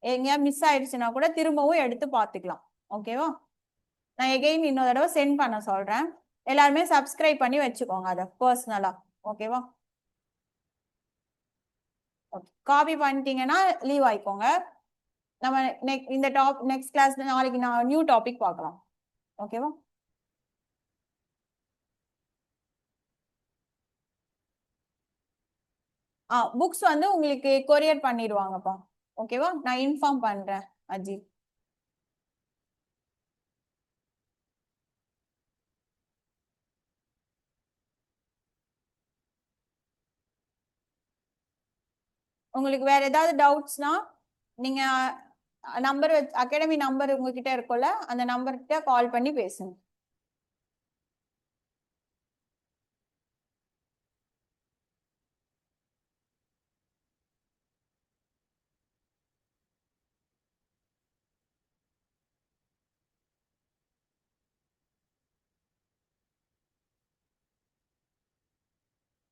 எங்கேயா மிஸ் ஆயிடுச்சுன்னா கூட திரும்பவும் எடுத்து பார்த்துக்கலாம். ஓகேவா? நான் எகெயின் இன்னொரு தடவை சென்ட் பண்ண சொல்றேன். எல்லாருமே சப்ஸ்கிரைப் பண்ணி வச்சுக்கோங்க அதை பர்சனலா. ஓகேவா? காப்பி பண்ணிட்டீங்கன்னா லீவ் ஆயிக்கோங்க. நம்ம இந்த நெக்ஸ்ட் கிளாஸ் நாளைக்கு நான் நியூ டாபிக் பார்க்கலாம். ஓகேவா? புக்ஸ் வந்து உங்களுக்கு கொரியர் பண்ணிடுவாங்கப்பா. ஓகேவா? நான் இன்ஃபார்ம் பண்றேன் அஜி. உங்களுக்கு வேற ஏதாவது டவுட்ஸ்னா நீங்க நம்பர் அகாடமி நம்பர் உங்ககிட்ட இருக்கும்ல, அந்த நம்பர்கிட்ட கால் பண்ணி பேசுங்க.